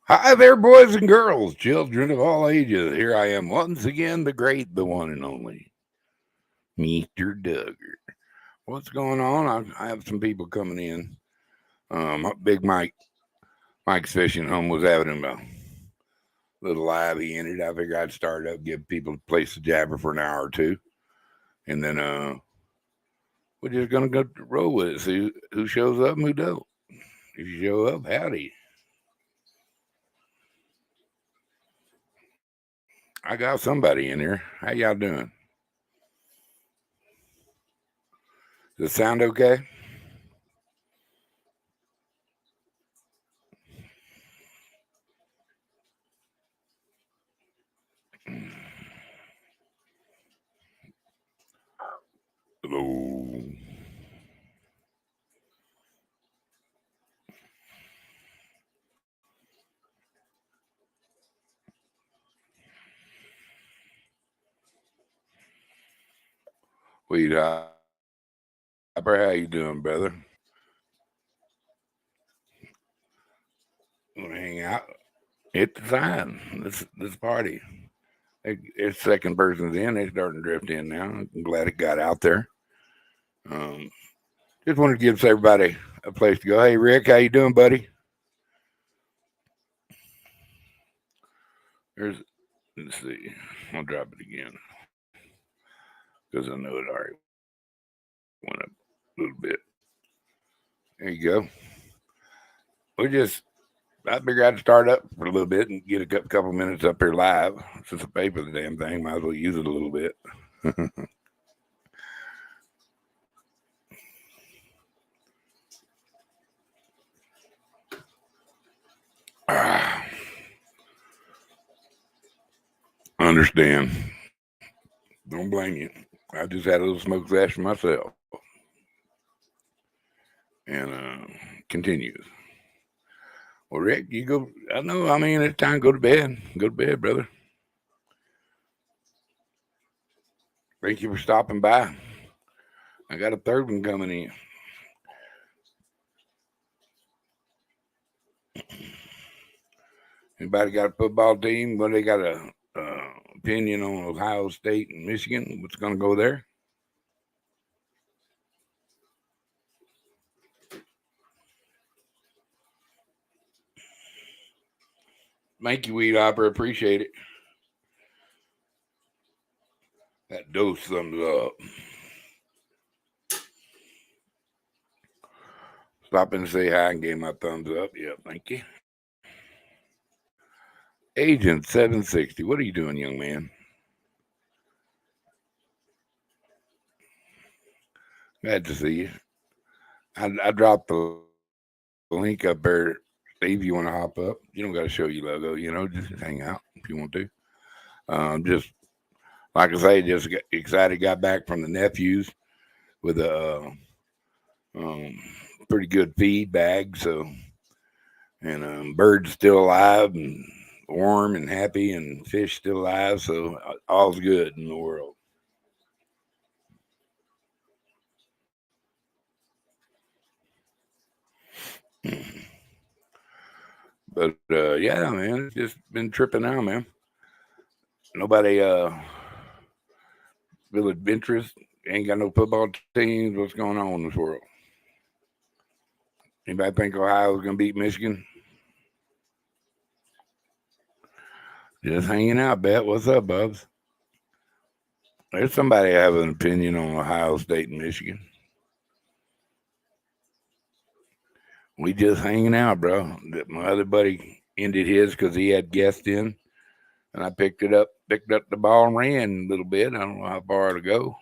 Hi there, boys and girls, children of all ages. Here I am once again, the great, the one and only, Mr. Duggar. What's going on? I have some people coming in. Big Mike's fishing home was having a little live he ended. I figured I'd start up, give people a place to jabber for an hour or two, and then we're just gonna go roll with it. See who shows up and who don't. If you show up, howdy. I got somebody in here. How y'all doing? Does it sound okay? Hello. Weed Hopper, how you doing, brother? Want to hang out? Hit the sign. This party. It's second person's in. They're starting to drift in now. I'm glad it got out there. Um, just wanted to give everybody a place to go. Hey, Rick, how you doing, buddy? There's. Let's see. I'll drop it again because I know it already went up a little bit. There you go. We just. I figured I'd start up for a little bit and get a couple minutes up here live. Since I pay for the damn thing, might as well use it a little bit. Ah, understand. Don't blame you. I just had a little smoke flash for myself. And continues. Well, Rick, you go. I know. I mean, it's time to go to bed. Go to bed, brother. Thank you for stopping by. I got a third one coming in. Anybody got a football team? Well, they got a opinion on Ohio State and Michigan. What's going to go there? Thank you, Weed Opera. Appreciate it. That dose thumbs up. Stop and say hi and gave my thumbs up. Yeah, thank you. Agent 760. What are you doing, young man? Glad to see you. I dropped the link up there. Steve, you want to hop up? You don't got to show your logo. Just hang out if you want to. Just like I say, just got excited. Got back from the nephews with a um, pretty good feed bag. So, and birds still alive and warm and happy, and fish still alive. So all's good in the world. But yeah, man, it's just been tripping out, man. Nobody feel adventurous. Ain't got no football teams. What's going on in this world? Anybody think Ohio's gonna beat Michigan? Just hanging out, Bet. What's up, Bubs? There's somebody have an opinion on Ohio State and Michigan. We just hanging out, bro. My other buddy ended his because he had guests in, and I picked up the ball and ran a little bit. I don't know how far to go,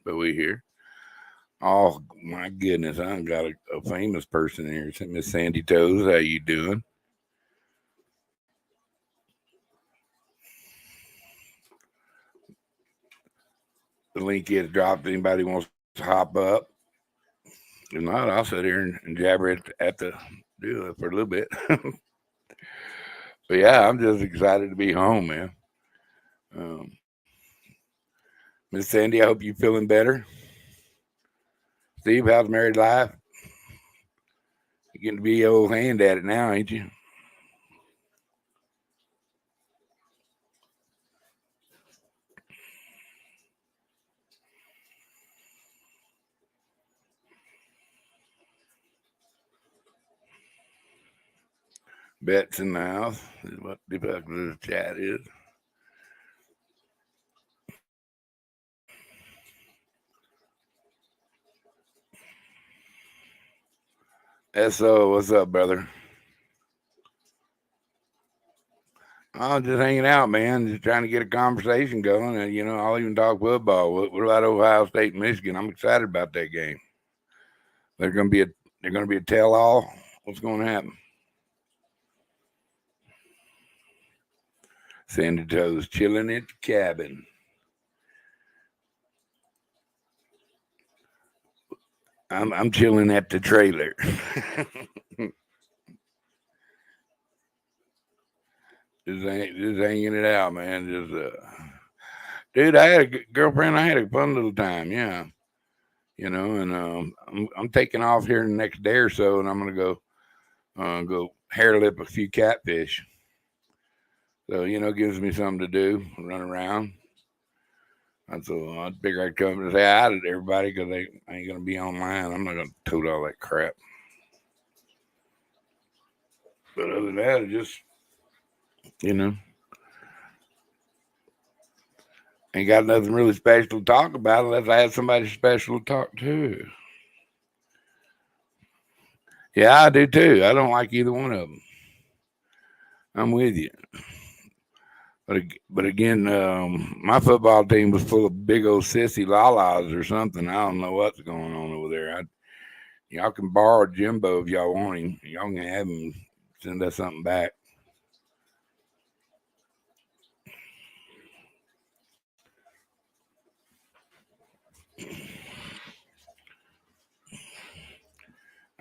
but we here. Oh my goodness, I got a famous person here. Miss Sandy Toes, how you doing? The link is dropped. Anybody wants to hop up? If not, I'll sit here and jabber at the do it for a little bit. But yeah, I'm just excited to be home, man. Um, Miss Sandy, I hope you're feeling better. Steve, how's married life? You're getting to be your old hand at it now, ain't you? Bet's in the house is what the fuck the chat is. SO, what's up, brother? I'm just hanging out, man. Just trying to get a conversation going. And, I'll even talk football. What about Ohio State and Michigan? I'm excited about that game. They're going to be a tell-all. What's going to happen? Sandy Toes chilling at the cabin. I'm chilling at the trailer. just hanging it out, man. Dude, I had a girlfriend. I had a fun little time. Yeah, and I'm taking off here in the next day or so, and I'm gonna go hair lip a few catfish. So gives me something to do, run around. And so I figure I'd come and say hi to everybody because I ain't gonna be online. I'm not gonna tote all that crap. But other than that, just ain't got nothing really special to talk about unless I had somebody special to talk to. Yeah, I do too. I don't like either one of them. I'm with you. But again, my football team was full of big old sissy lalas or something. I don't know what's going on over there. Y'all can borrow Jimbo if y'all want him. Y'all can have him send us something back.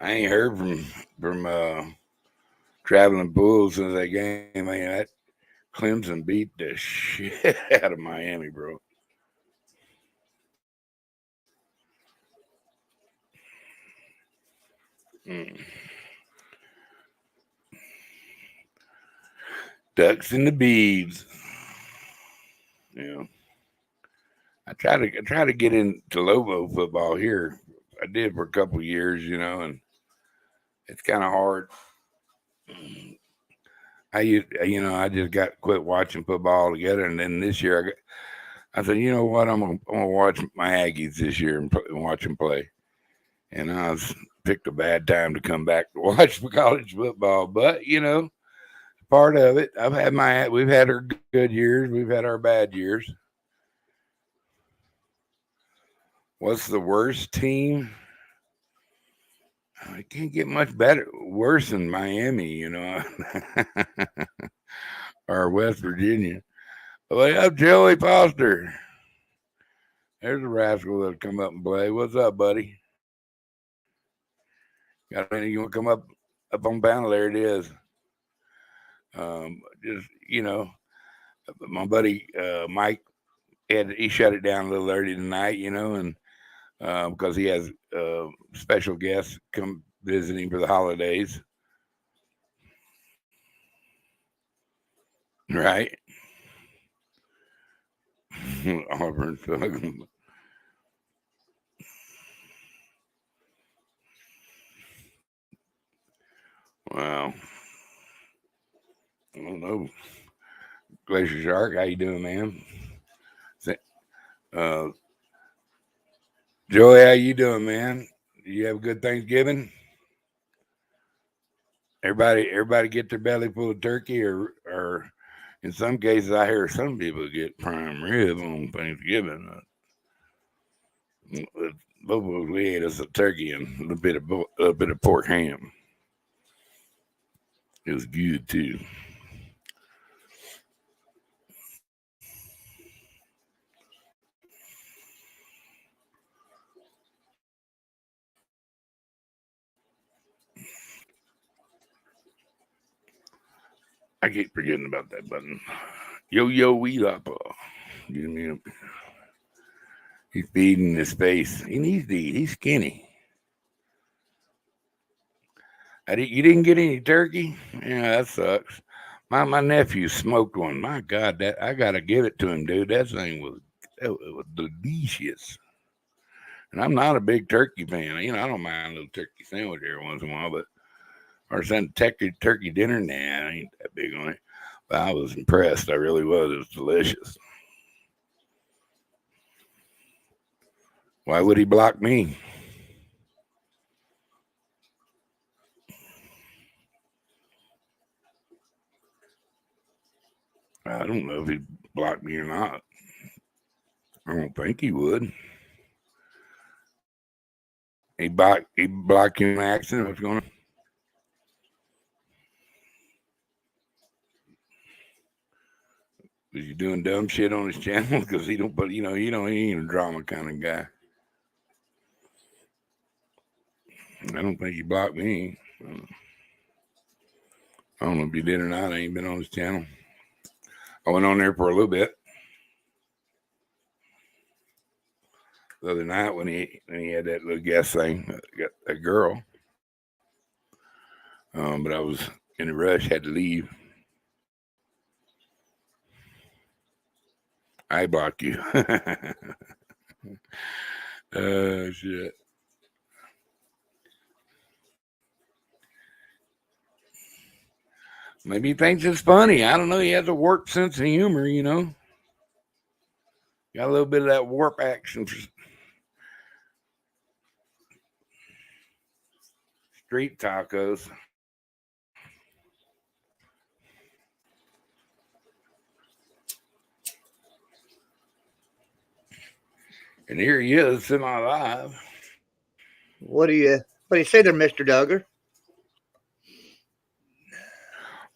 I ain't heard from Traveling Bulls since that game. Man, that Clemson beat the shit out of Miami, bro. Mm. Ducks and the Beavs. Yeah. I try to get into Lobo football here. I did for a couple of years, and it's kind of hard. I just got quit watching football altogether, and then this year I said, you know what, I'm gonna watch my Aggies this year and watch them play. And I picked a bad time to come back to watch college football, but part of it. We've had our good years, we've had our bad years. What's the worst team? I can't get much worse than Miami, or West Virginia. But up, Joey Foster. There's a rascal that'll come up and play. What's up, buddy? Got anything you want to come up on panel? There it is. Just my buddy Mike he shut it down a little early tonight, and because he has special guests come visiting for the holidays. Right? Auburn. Wow. I don't know. Glacier Shark, how you doing, man? Uh, Joey, how you doing, man? You have a good Thanksgiving? Everybody get their belly full of turkey, or in some cases, I hear some people get prime rib on Thanksgiving. Both of us, we ate us a turkey and a bit of pork ham. It was good too. I keep forgetting about that button. Yo, weed up. Give me a. He's feeding his face. He needs to eat. He's skinny. You didn't get any turkey? Yeah, that sucks. My nephew smoked one. My God, that I gotta give it to him, dude. That was delicious. And I'm not a big turkey fan. I don't mind a little turkey sandwich every once in a while, but Or sent turkey dinner? Nah, I ain't that big on it. But I was impressed. I really was. It was delicious. Why would he block me? I don't know if he blocked me or not. I don't think he would. He blocked you in accident. What's going on? Was he doing dumb shit on his channel? Because he don't. But he ain't a drama kind of guy. I don't think he blocked me. I don't know if he did or not. I ain't been on his channel. I went on there for a little bit the other night when he had that little guest thing. Got a girl. But I was in a rush, had to leave. I blocked you. Oh, shit. Maybe he thinks it's funny. I don't know. He has a warped sense of humor, Got a little bit of that warp action. Street tacos. And here he is, semi-live. What do you say there, Mr. Duggar?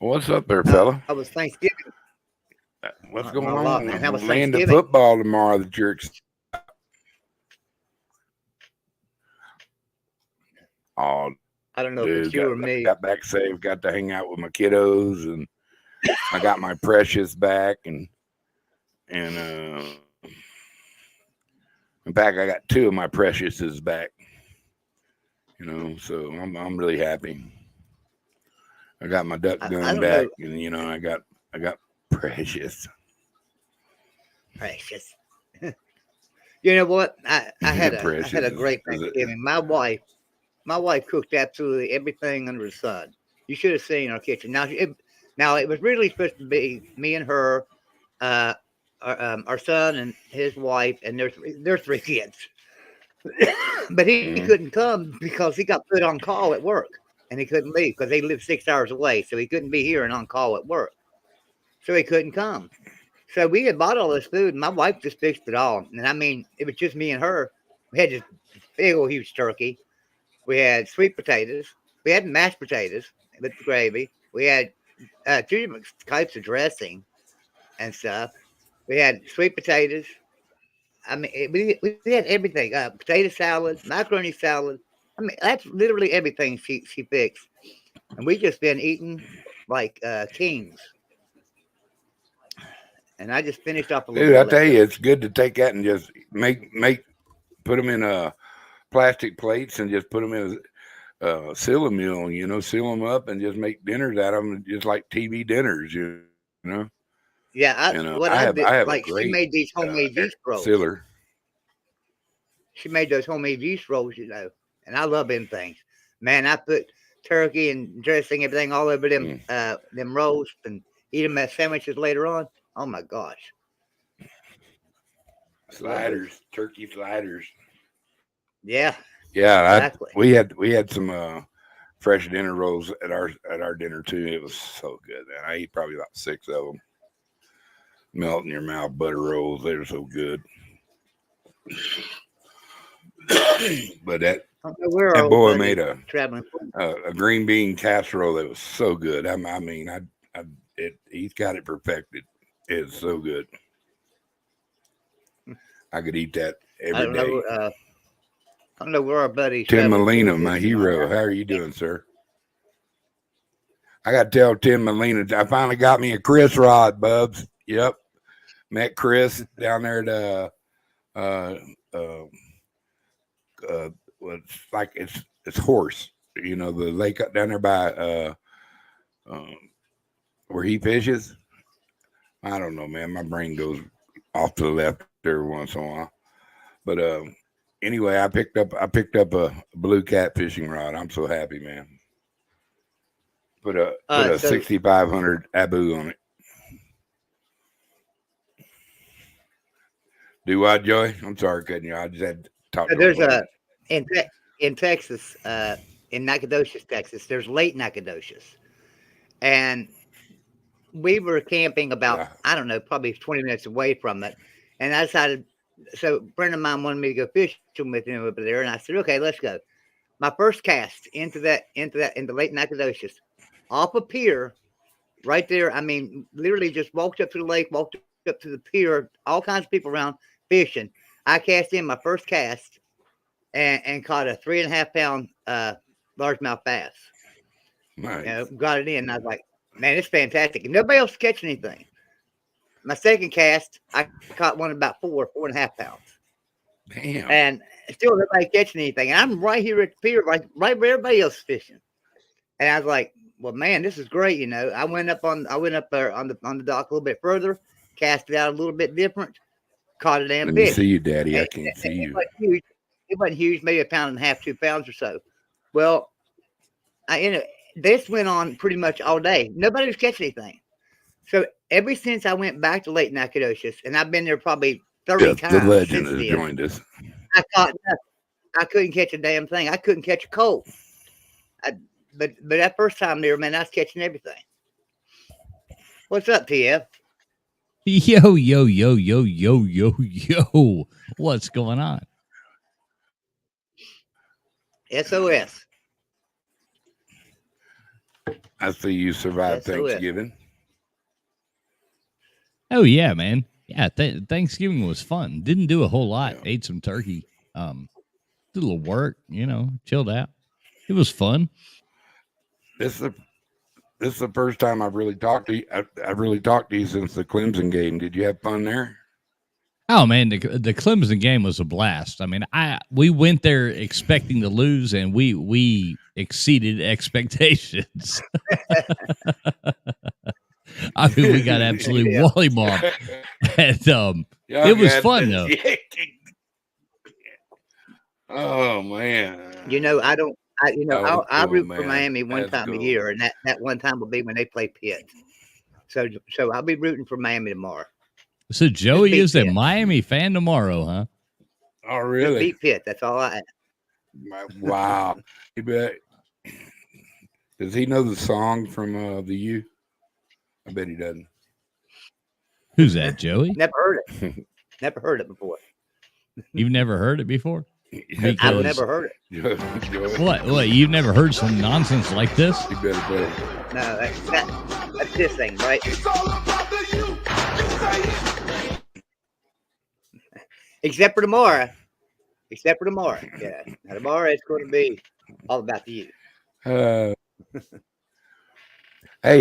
What's up there, fella? How was Thanksgiving? What's going on? Man. How was Land of Thanksgiving? football tomorrow that you're Oh, I don't know dude, if it's you or me. got back safe, got to hang out with my kiddos, and I got my precious back, and in fact, I got two of my preciouses back. So I'm really happy. I got my duck gun back, and I got precious. Precious. You know what? I had a great Thanksgiving. My wife cooked absolutely everything under the sun. You should have seen our kitchen. Now it was really supposed to be me and her, our son and his wife, and their three kids. But he couldn't come because he got put on call at work, and he couldn't leave because they live 6 hours away, so he couldn't be here and on call at work. So he couldn't come. So we had bought all this food, and my wife just fixed it all. And I mean, it was just me and her. We had this big old huge turkey. We had sweet potatoes. We had mashed potatoes with gravy. We had two different types of dressing and stuff. We had sweet potatoes. I mean, we had everything. Potato salad, macaroni salad. I mean, that's literally everything she fixed. And we just been eating like kings. And I just finished off a little bit. Dude, I tell you, it's good to take that and just put them in plastic plates and just put them in seal a meal, seal them up and just make dinners out of them, just like TV dinners, Yeah, I have like she made these homemade yeast rolls. Sealer. She made those homemade yeast rolls, and I love them things. Man, I put turkey and dressing, everything all over them rolls and eat them as sandwiches later on. Oh my gosh! Sliders, turkey sliders. Yeah. Yeah, exactly. We had some fresh dinner rolls at our dinner too. It was so good, man. I ate probably about 6 of them. Melt in your mouth butter rolls. They were so good. But that boy made a green bean casserole that was so good. I mean, he's got it perfected. It's so good. I could eat that every day. I don't know where our buddy Tim Molina, my hero. How are you doing, sir? I got to tell Tim Molina, I finally got me a Chris rod, Bubs. Yep. Met Chris down there at it's like it's Horse, the lake up down there by where he fishes. I don't know, man. My brain goes off to the left every once in a while. But anyway, I picked up a blue cat fishing rod. I'm so happy, man. Put a 6,500 Abu on it. Do what, Joey? I'm sorry, cutting you. I just had to talk. There's in Texas, in Nacogdoches, Texas. There's Lake Nacogdoches, and we were camping about I don't know, probably 20 minutes away from it, and I decided. So a friend of mine wanted me to go fishing with him over there, and I said, "Okay, let's go." My first cast into Lake Nacogdoches, off a pier, right there. I mean, literally just walked up to the lake, walked up to the pier, all kinds of people around fishing. I cast in my first cast and caught a 3.5 pound largemouth bass. Nice. Got it in. And I was like, man, it's fantastic. And nobody else catching anything. My second cast, I caught one about 4.5 pounds. Damn. And still nobody catching anything. And I'm right here at the pier, right where everybody else is fishing. And I was like, well, man, this is great. You know, I went up there on the dock a little bit further, cast it out a little bit different, caught a damn Let fish. me see you, Daddy. I can't see you. It wasn't huge, maybe 1.5 pounds, 2 pounds or so. Well, this went on pretty much all day. Nobody was catching anything. So ever since I went back to Lake Nacogdoches, and I've been there probably 30 times. The legend has joined us. I caught nothing. I couldn't catch a damn thing. I couldn't catch a cold. But that first time there, man, I was catching everything. What's up, TF? Yo. What's going on? SOS. I see you survived Thanksgiving. Oh, yeah, man. Yeah, Thanksgiving was fun. Didn't do a whole lot. Yeah. Ate some turkey. Did a little work, chilled out. It was fun. This is the first time I've really talked to you. I've really talked to you since the Clemson game. Did you have fun there? Oh man, the Clemson game was a blast. I mean, we went there expecting to lose, and we exceeded expectations. I mean, we got absolutely mollymopped, and it was fun though. Oh man! I root for Miami one time a year, and that one time will be when they play Pitt. So I'll be rooting for Miami tomorrow. So Joey is a Miami fan tomorrow, huh? Oh, really? Beat Pitt. That's all I have. Wow. You bet. Does he know the song from the U? I bet he doesn't. Who's that, Joey? Never heard it. Never heard it before. You've never heard it before? I've never heard it. What? You've never heard some nonsense like this? You better. No, that's this thing, right? It's all about the you. Except for tomorrow. Yeah. Now, tomorrow it's going to be all about you. Hey,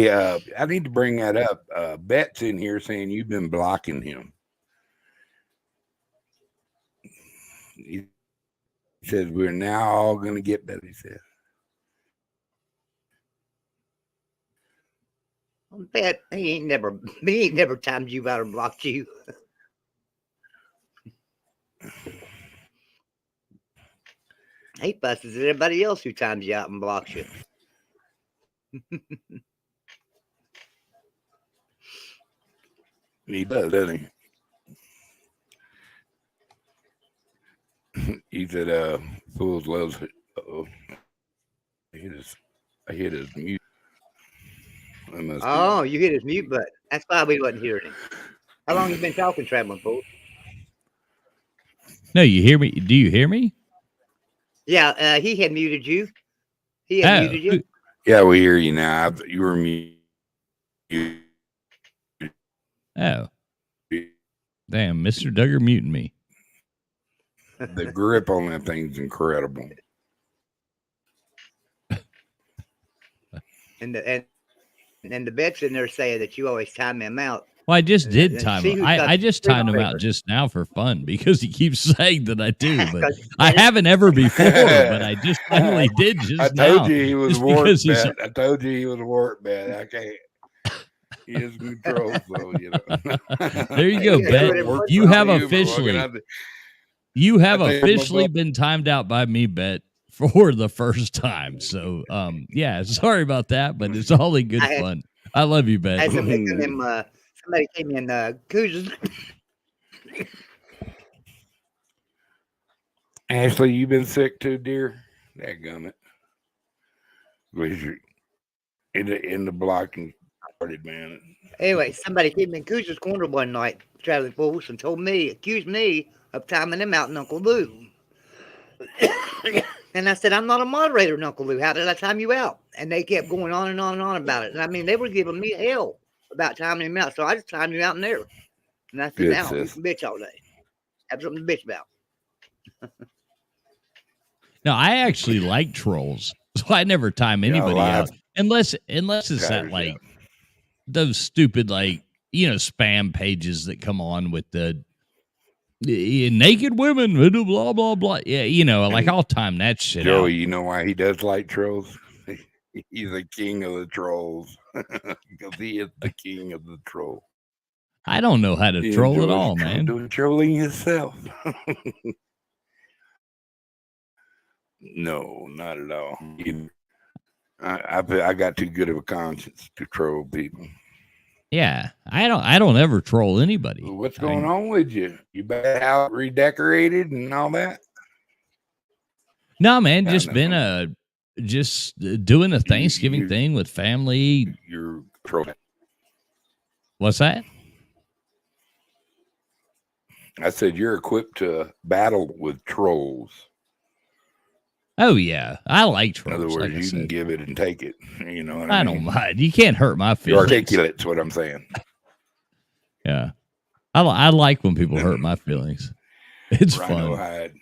I need to bring that up. Bet's in here saying you've been blocking him. He says we're now all going to get better, he says. Bet he ain't never timed you out or blocked you. He fusses at everybody else who times you out and blocks you. He does, doesn't he? He said, fools loves it. Uh-oh. I hit his mute. Oh, you hit his mute button. That's why we wasn't hearing him. How long have you been talking, Traveling Fool? No, you hear me? Do you hear me? Yeah, he had muted you. He had muted you. Yeah, we hear you now. You were muted. Oh. Damn, Mr. Duggar muting me. The grip on that thing's incredible. And the bet's in there saying that you always time him out. Well, I just did time him. I just timed him out just now for fun because he keeps saying that I do, but I haven't ever before. But I just finally did just now. I told you he was warped, bet. I told you he was warped, bet. I can't. He is control, so There you go, Bet. You have officially been timed out by me, Bet, for the first time. So, yeah, sorry about that, but it's all in good fun. I love you, Ben. Somebody came in, Coos. Ashley, you been sick too, dear? Dadgummit. In the blocking started, man. Anyway, somebody came in Coos' corner one night, traveling force, and accused me of timing him out in Uncle Lou. And I said, I'm not a moderator in Uncle Lou. How did I time you out? And they kept going on and on and on about it. And I mean, they were giving me hell about timing him out. So I just timed him out in there. And I said, now you can bitch all day. Have something to bitch about. No, I actually like trolls. So I never time anybody out. Unless it's that like those stupid spam pages that come on with the naked women, blah blah blah. Yeah, like I'll time that shit Joey, out. You know why he does like trolls? He's the king of the trolls because he is the king of the troll. I don't know how to troll at all, man. Doing trolling yourself. No, not at all. I got too good of a conscience to troll people. Yeah, I don't ever troll anybody. What's going on with you? You back out redecorated and all that? No, man, just doing a Thanksgiving thing with family. You're trolling. What's that? I said you're equipped to battle with trolls. Oh yeah, I like trolls. In other words, you can give it and take it. You know what I mean? don't mind. You can't hurt my feelings. You're articulate. That's what I'm saying. Yeah, I like when people hurt my feelings. It's fun. Hide.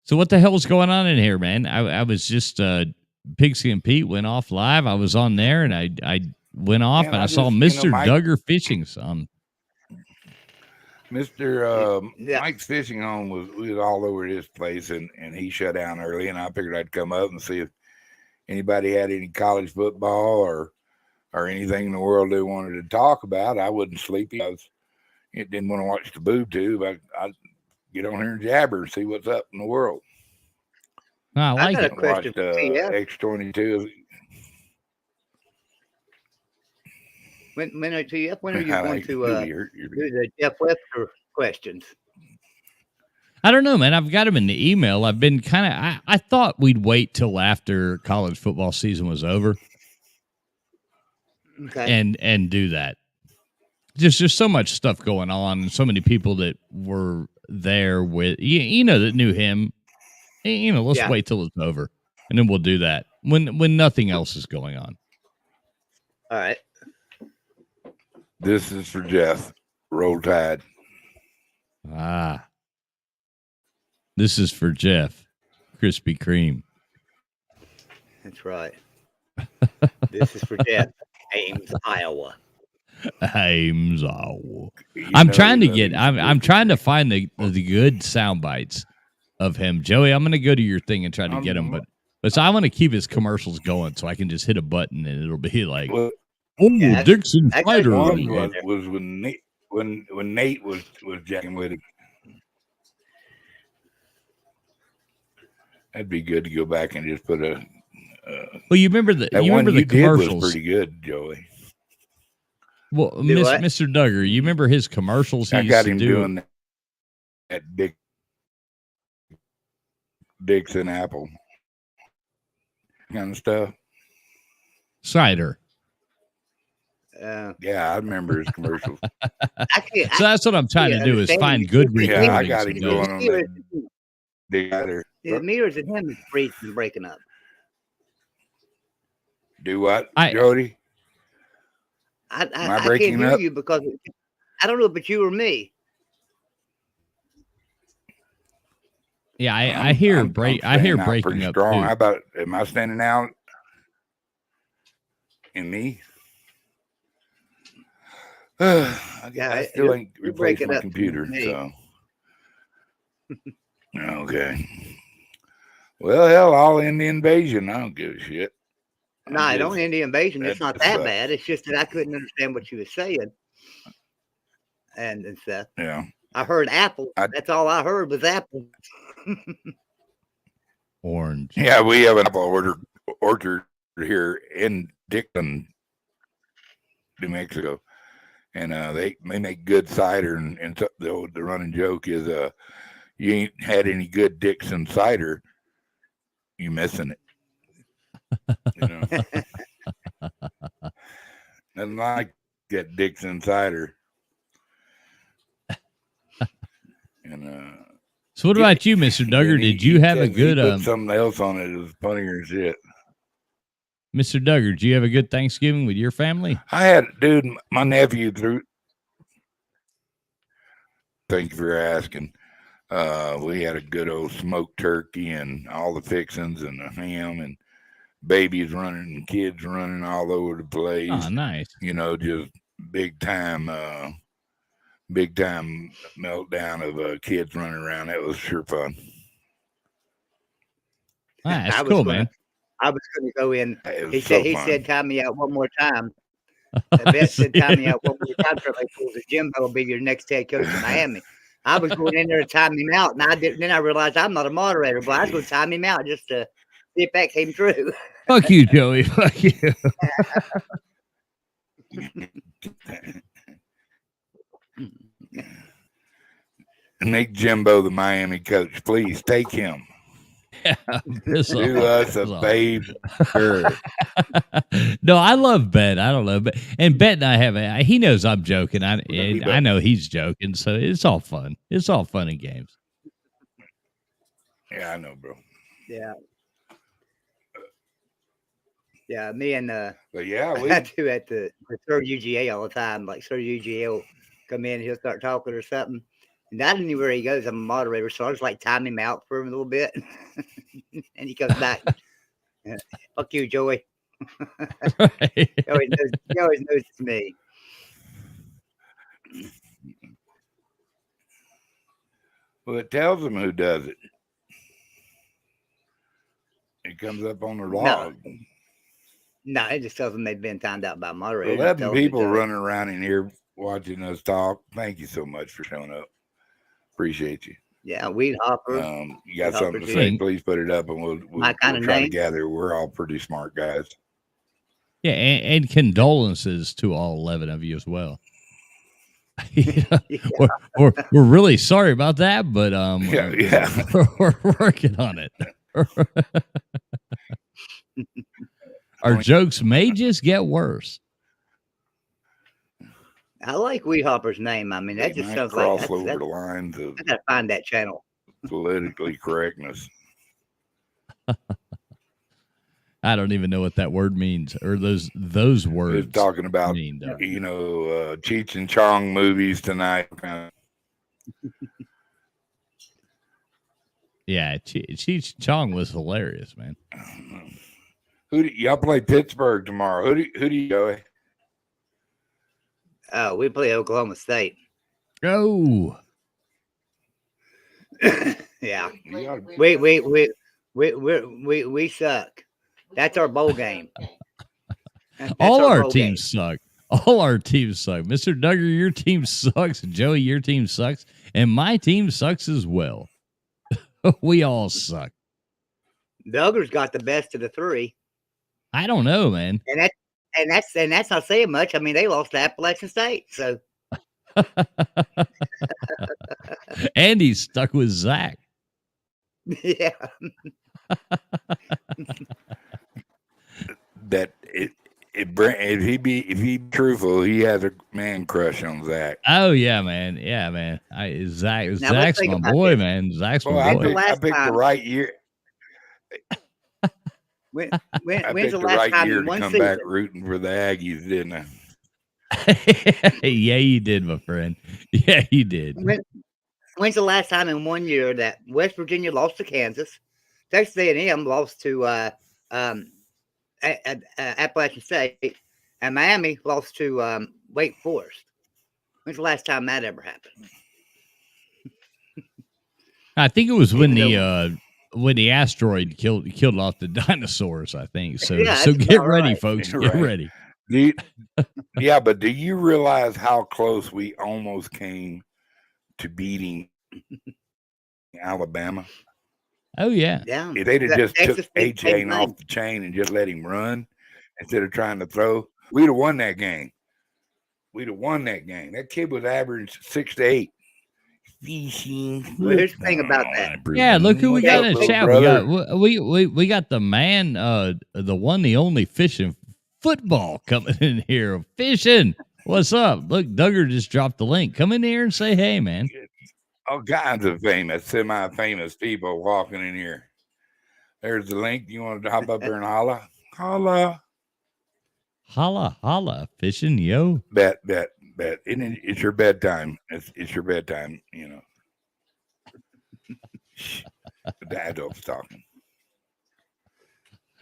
So what the hell's going on in here, man? I was just Pixie and Pete went off live. I was on there and I went off and I saw Mr. Duggar Fishing Some. Mike's Fishing Home was all over this place and he shut down early and I figured I'd come up and see if anybody had any college football or anything in the world they wanted to talk about. I wasn't sleepy. I didn't want to watch the boob tube. I'd get on here and jabber and see what's up in the world. I like it. Watched X22. When are you going to do the Jeff Webster questions? I don't know, man. I've got them in the email. I've been I thought we'd wait till after college football season was over. Okay. And do that. Just so much stuff going on and so many people that were there with that knew him. Let's wait till it's over. And then we'll do that when nothing else is going on. All right. This is for Jeff. Roll Tide. This is for Jeff. Krispy Kreme. That's right. This is for Jeff. Ames, Iowa. Ames, Iowa. I'm trying to find the good sound bites of him. Joey, I'm going to go to your thing and try to get them, but so I want to keep his commercials going so I can just hit a button and it'll be like, Dixon Fighter. Was when Nate was jacking with him. That'd be good to go back and just put a. Well, you remember the commercials? Was pretty good, Joey. Well, Mr. Duggar, you remember his commercials? I got him doing that Dixon Apple kind of stuff. Cider. Yeah, I remember his commercials. So that's what I'm trying to do is find good recordings. Yeah, I got him going on that. The meters and him is freezing and breaking up. Do what, Jody? I can't hear you because I don't know if it's you or me. Yeah, I hear breaking up strong. too. How about, am I standing out in me? I still ain't replacing my computer. So okay. Well, hell, I'll end the invasion. I don't give a shit. No, I don't end the invasion. It's not that bad. It's just that I couldn't understand what you were saying. and stuff. Yeah. I heard apple. That's all I heard was apple. Orange. Yeah, we have an apple orchard here in Dixon, New Mexico, and they make good cider. And the running joke is, you ain't had any good Dixon cider, you missing it. You know, nothing like that Dixon cider. And so what about you, Mr. Duggar? Did you have a good something else on it? It was funnier than shit. Mr. Duggar, did you have a good Thanksgiving with your family? I had, dude, my nephew threw. Thank you for asking. We had a good old smoked turkey and all the fixings and the ham and babies running and kids running all over the place. Oh, nice. You know, just big time meltdown of kids running around. That was sure fun. That's cool, man. I was going to go in. He said, time me out one more time. Beth said, time me out one more time for Jimbo will be your next head coach in Miami. I was going in there to time him out, and then I realized I'm not a moderator, but I was going to time him out just to see if that came true. Fuck you, Joey. Fuck you. Make Jimbo the Miami coach, please. Take him. Yeah, do us a favor. No, I love Bet. I don't love Bet. And Bet and I have he knows I'm joking. I know he's joking, so it's all fun. It's all fun and games. Yeah, I know, bro. Yeah. Yeah, me and but yeah, I do at the Sir UGA all the time. Like Sir UGA will come in, he'll start talking or something. And I don't know where he goes. I'm a moderator, so I just like time him out for him a little bit. And he comes back. Fuck you, Joey. He always knows it's me. Well, it tells them who does it. It comes up on their log. No, it just tells them they've been timed out by moderators. 11 people running around in here watching us talk. Thank you so much for showing up. Appreciate you. Yeah, Weed Hopper. You got something to say? Please put it up, and we'll try to gather. We're all pretty smart guys. Yeah, and condolences to all 11 of you as well. We're really sorry about that, but we're working on it. Our jokes may just get worse. I like Weed Hopper's name. I mean, that just sounds like cross over the lines of I gotta find that channel. Politically correctness. I don't even know what that word means, or those words. It's talking about Cheech and Chong movies tonight. Yeah, Cheech and Chong was hilarious, man. Y'all play Pittsburgh tomorrow? Who do you go? We play Oklahoma State. Oh. Yeah. We suck. That's our bowl game. All our teams suck. All our teams suck. Mr. Duggar, your team sucks. Joey, your team sucks. And my team sucks as well. We all suck. Duggar's got the best of the three. I don't know, man. And that's not saying much. I mean, they lost to Appalachian State, so. And he's stuck with Zach. Yeah. If he truthful, he has a man crush on Zach. Oh yeah, man. Yeah, man. Zach's my boy, man. Zach's my boy. I picked the right year. When's the last time year to come back rooting for the Aggies, didn't I? Yeah, you did, my friend. Yeah, you did. When's the last time in 1 year that West Virginia lost to Kansas, Texas A&M lost to Appalachian State, and Miami lost to Wake Forest? When's the last time that ever happened? I think it was when the asteroid killed off the dinosaurs, I think. So get ready, folks. Get ready. Do Yeah, but do you realize how close we almost came to beating Alabama? Oh yeah. Yeah. If they'd have just took A-Chain off the chain and just let him run instead of trying to throw, we'd have won that game. That kid was average 6 to 8. Well, here's the thing about that. Yeah, look who we got in the chat. We got the man, the one, the only fishing football coming in here. Fishing. What's up? Look, Duggar just dropped the link. Come in here and say hey, man. All kinds of famous, semi-famous people walking in here. There's the link. You want to hop up there and holla? Holla. Holla, holla. Fishing, yo. Bet. It's your bedtime. It's your bedtime, you know. The adults talking.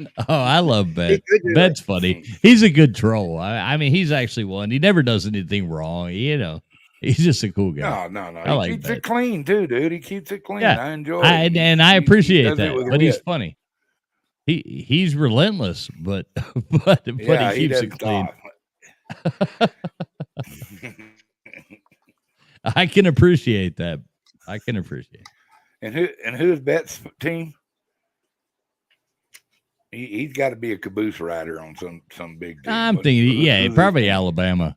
Oh, I love Bet. Bet's funny. He's a good troll. I mean, he's actually one. He never does anything wrong. You know, he's just a cool guy. No. He keeps it clean too, dude. He keeps it clean. Yeah. I enjoy it. And I appreciate that. But he's funny. He's relentless, but he keeps it clean. I can appreciate that. And who's Bet's team? He's got to be a caboose rider on some big team. I'm thinking, probably Alabama.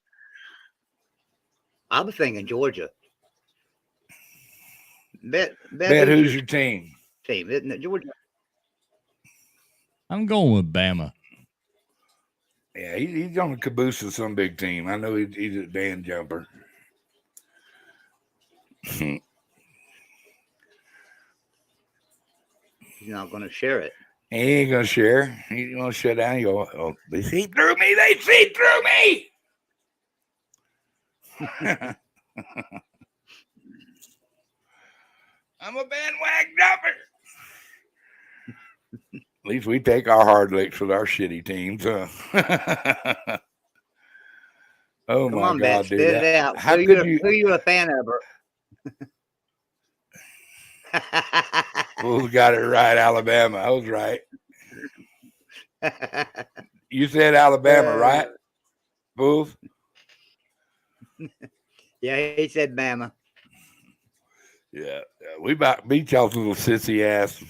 I was thinking Georgia. Bet who's your team? Isn't it Georgia? I'm going with Bama. Yeah, he's on the caboose of some big team. I know he's a Dan jumper. He's not going to share it. He ain't going to share. He's going to shut down. You go, oh, they see through me. They see through me. I'm a bandwagon jumper. At least we take our hard licks with our shitty teams. Oh, come my on, God, dude. dude. Spit it out. Who are you a fan of? Fool's got it right. Alabama. I was right. You said Alabama, right? Fools? Yeah, he said Bama. Yeah. We about beat y'all's little sissy ass.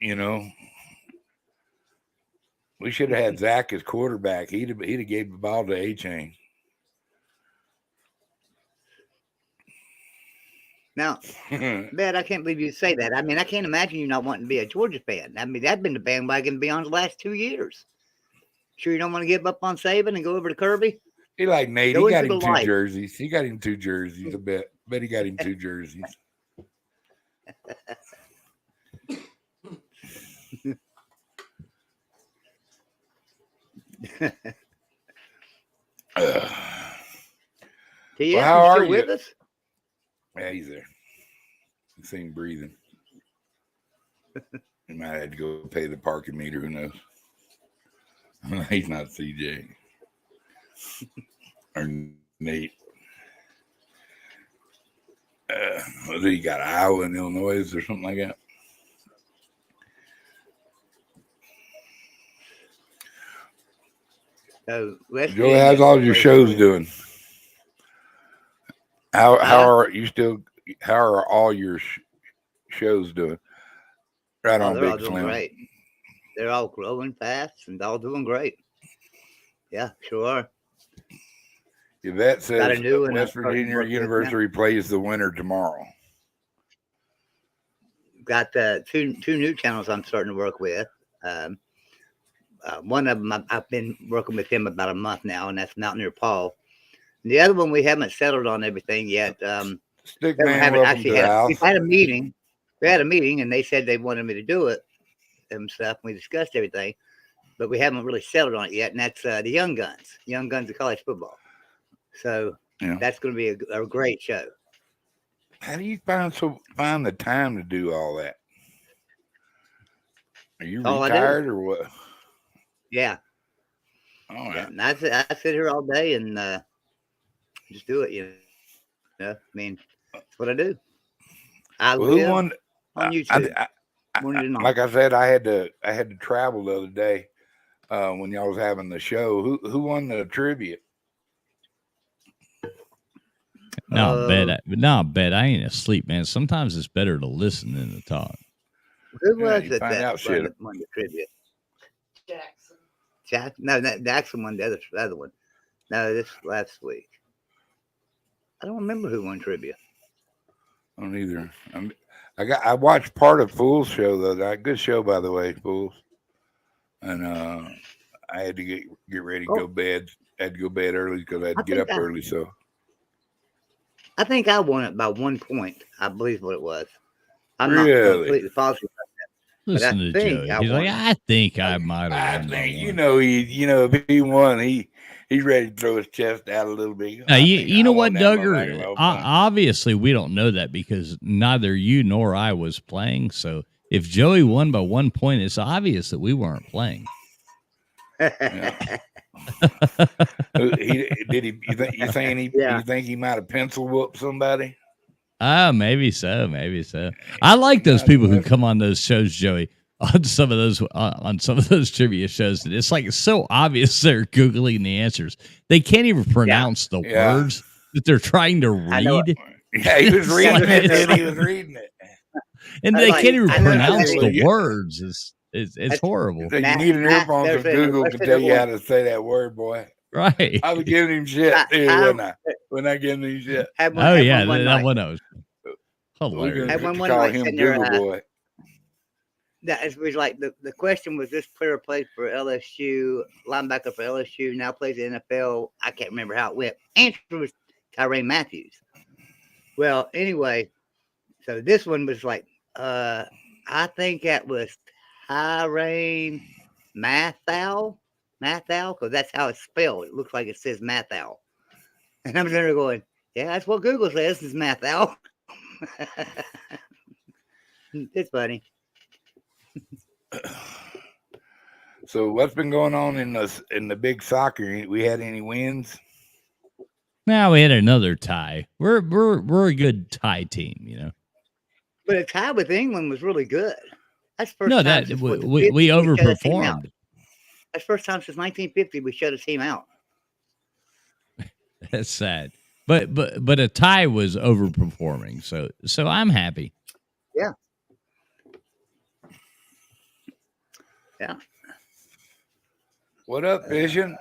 You know. We should have had Zach as quarterback. He'd have gave the ball to A-Chain. Now, Bet, I can't believe you say that. I mean, I can't imagine you not wanting to be a Georgia fan. I mean, that's been the bandwagon beyond the last 2 years. Sure you don't want to give up on Saban and go over to Kirby? He like Nate. He got him two jerseys. I bet he got him 2 jerseys. How are you with us? Yeah, he's there. He's seen breathing. He might have to go pay the parking meter. Who knows? He's not CJ or Nate. Whether he got Iowa and Illinois or something like that. So Joe, how's all your shows doing? How are all your shows doing? Right on Big Slim. Great. They're all growing fast and all doing great. Yeah, sure are. Yvette says West Virginia University plays the winner tomorrow. Got two new channels I'm starting to work with. One of them I've been working with him about a month now, and that's Mountaineer Paul. And the other one we haven't settled on everything yet. Stickman, welcome to the house. We had a meeting. And they said they wanted me to do it and stuff. We discussed everything, but we haven't really settled on it yet. And that's the Young Guns of college football. So that's going to be a great show. How do you find the time to do all that? Are you retired or what? Yeah. All right. And I sit here all day and just do it. You know, I mean, that's what I do. I live on YouTube. Like I said, I had to travel the other day. when y'all was having the show. Who won the trivia? No, bet I ain't asleep, man. Sometimes it's better to listen than to talk. Who was it that won the trivia? Jackson. No, Jackson won the other one. No, this last week. I don't remember who won trivia. I don't either. I watched part of Fool's show though. Good show, by the way, Fool's. And I had to get ready to go bed. I had to go bed early because I had to get up early. So I think I won it by 1 point. I believe what it was. I'm really? not completely positive about that. Listen to Joe. He's like, I think I might have. I think if he won, he's ready to throw his chest out a little bit. Now, you know what, Duggar? Obviously, we don't know that because neither you nor I was playing. So if Joey won by 1 point, it's obvious that we weren't playing. Yeah. You think he might have pencil whooped somebody? Maybe so. I like those people who come on those shows, Joey, on some of those trivia shows. And it's like it's so obvious they're Googling the answers. They can't even pronounce the words that they're trying to read. Yeah, he was reading it. He was reading it. And they can't even pronounce the words. It's horrible. You need an earphone so Google can tell you how to say that word, boy. Right. I was giving him shit when I giving him shit. That one was hilarious. I one call him Google boy. That was like the question was, this player played for LSU, linebacker for LSU, now plays in the NFL. I can't remember how it went. Answer was Tyrann Mathieu. Well, anyway, so this one was like, I think that was Tyrann Mathieu, because that's how it's spelled. It looks like it says Mathieu. And I'm there going, yeah, that's what Google says is Mathieu. It's funny. So what's been going on in the big soccer? We had any wins? Now we had another tie. We're a good tie team, you know. But a tie with England was really good. That's first no, time that we overperformed. That's first time since 1950 we shut a team out. That's sad, but a tie was overperforming, so I'm happy. Yeah. Yeah. What up, Vision?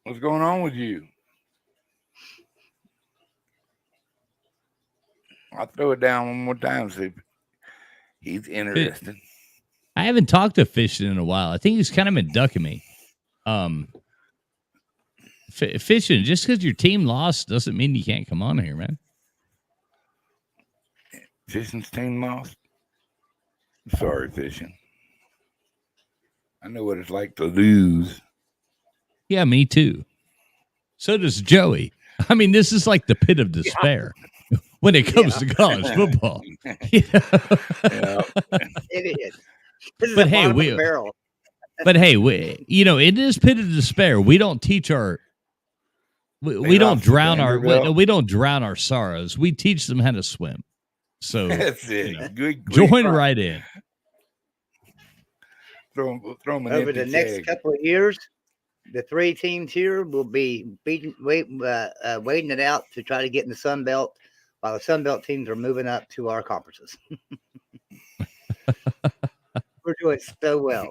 What's going on with you? I'll throw it down one more time. See if he's interested. I haven't talked to Fishing in a while. I think he's kind of been ducking me. Fishing, just because your team lost doesn't mean you can't come on here, man. Fishing's team lost? Sorry, Fishing. I know what it's like to lose. Yeah, me too. So does Joey. I mean, this is like the pit of despair when it comes to college football. It is. But hey, in this pit of despair, we don't teach our we don't drown our sorrows. We teach them how to swim. So that's it. Good. Join right in. Throw over the next couple of years, the three teams here will be waiting it out to try to get in the Sun Belt, while the Sun Belt teams are moving up to our conferences. We're doing so well.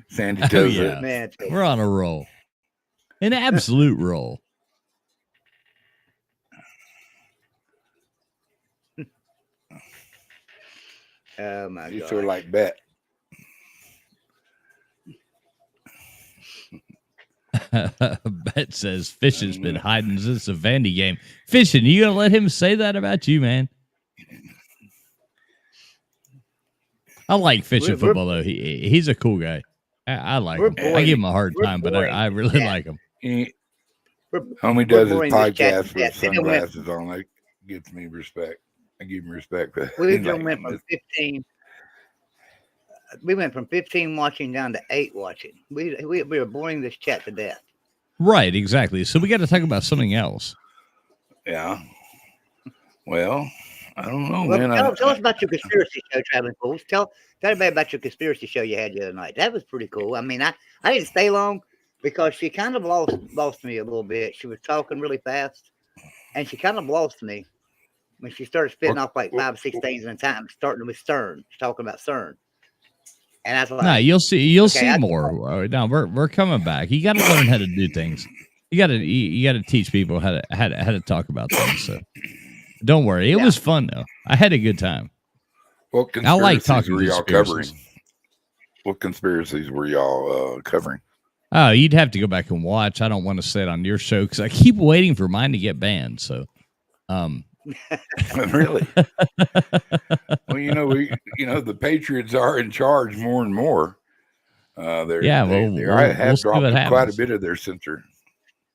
Sandy Toes. Yeah. Man, we're on a roll. An absolute roll. Oh my God. You feel like Bet. Bet says Fishing's been hiding since the Vandy game. Fishing, you gonna let him say that about you, man? I like Fishing football though. He's a cool guy. I like him. I give him a hard time, but I really like him. Homie does his podcast with sunglasses on. That gives me respect. I give him respect for that. We went from 15. We went from 15 watching down to 8 watching. We were boring this chat to death. Right, exactly. So we got to talk about something else. Yeah. Well, I don't know, well, man. Tell us about your conspiracy show, Traveling Fools. Tell everybody about your conspiracy show you had the other night. That was pretty cool. I mean, I didn't stay long because she kind of lost me a little bit. She was talking really fast, and she kind of lost me when she started spitting off like 5 or 6 things at a time, starting with CERN. She's talking about CERN. And I was like, no, you'll see more. No, we're coming back. You got to learn how to do things. You got to teach people how to talk about things. So don't worry. It was fun though. I had a good time. What I like talking were y'all covering? What conspiracies were y'all covering? Oh, you'd have to go back and watch. I don't want to say it on your show because I keep waiting for mine to get banned. So, really? Well, the Patriots are in charge more and more. They have dropped quite a bit of their censor.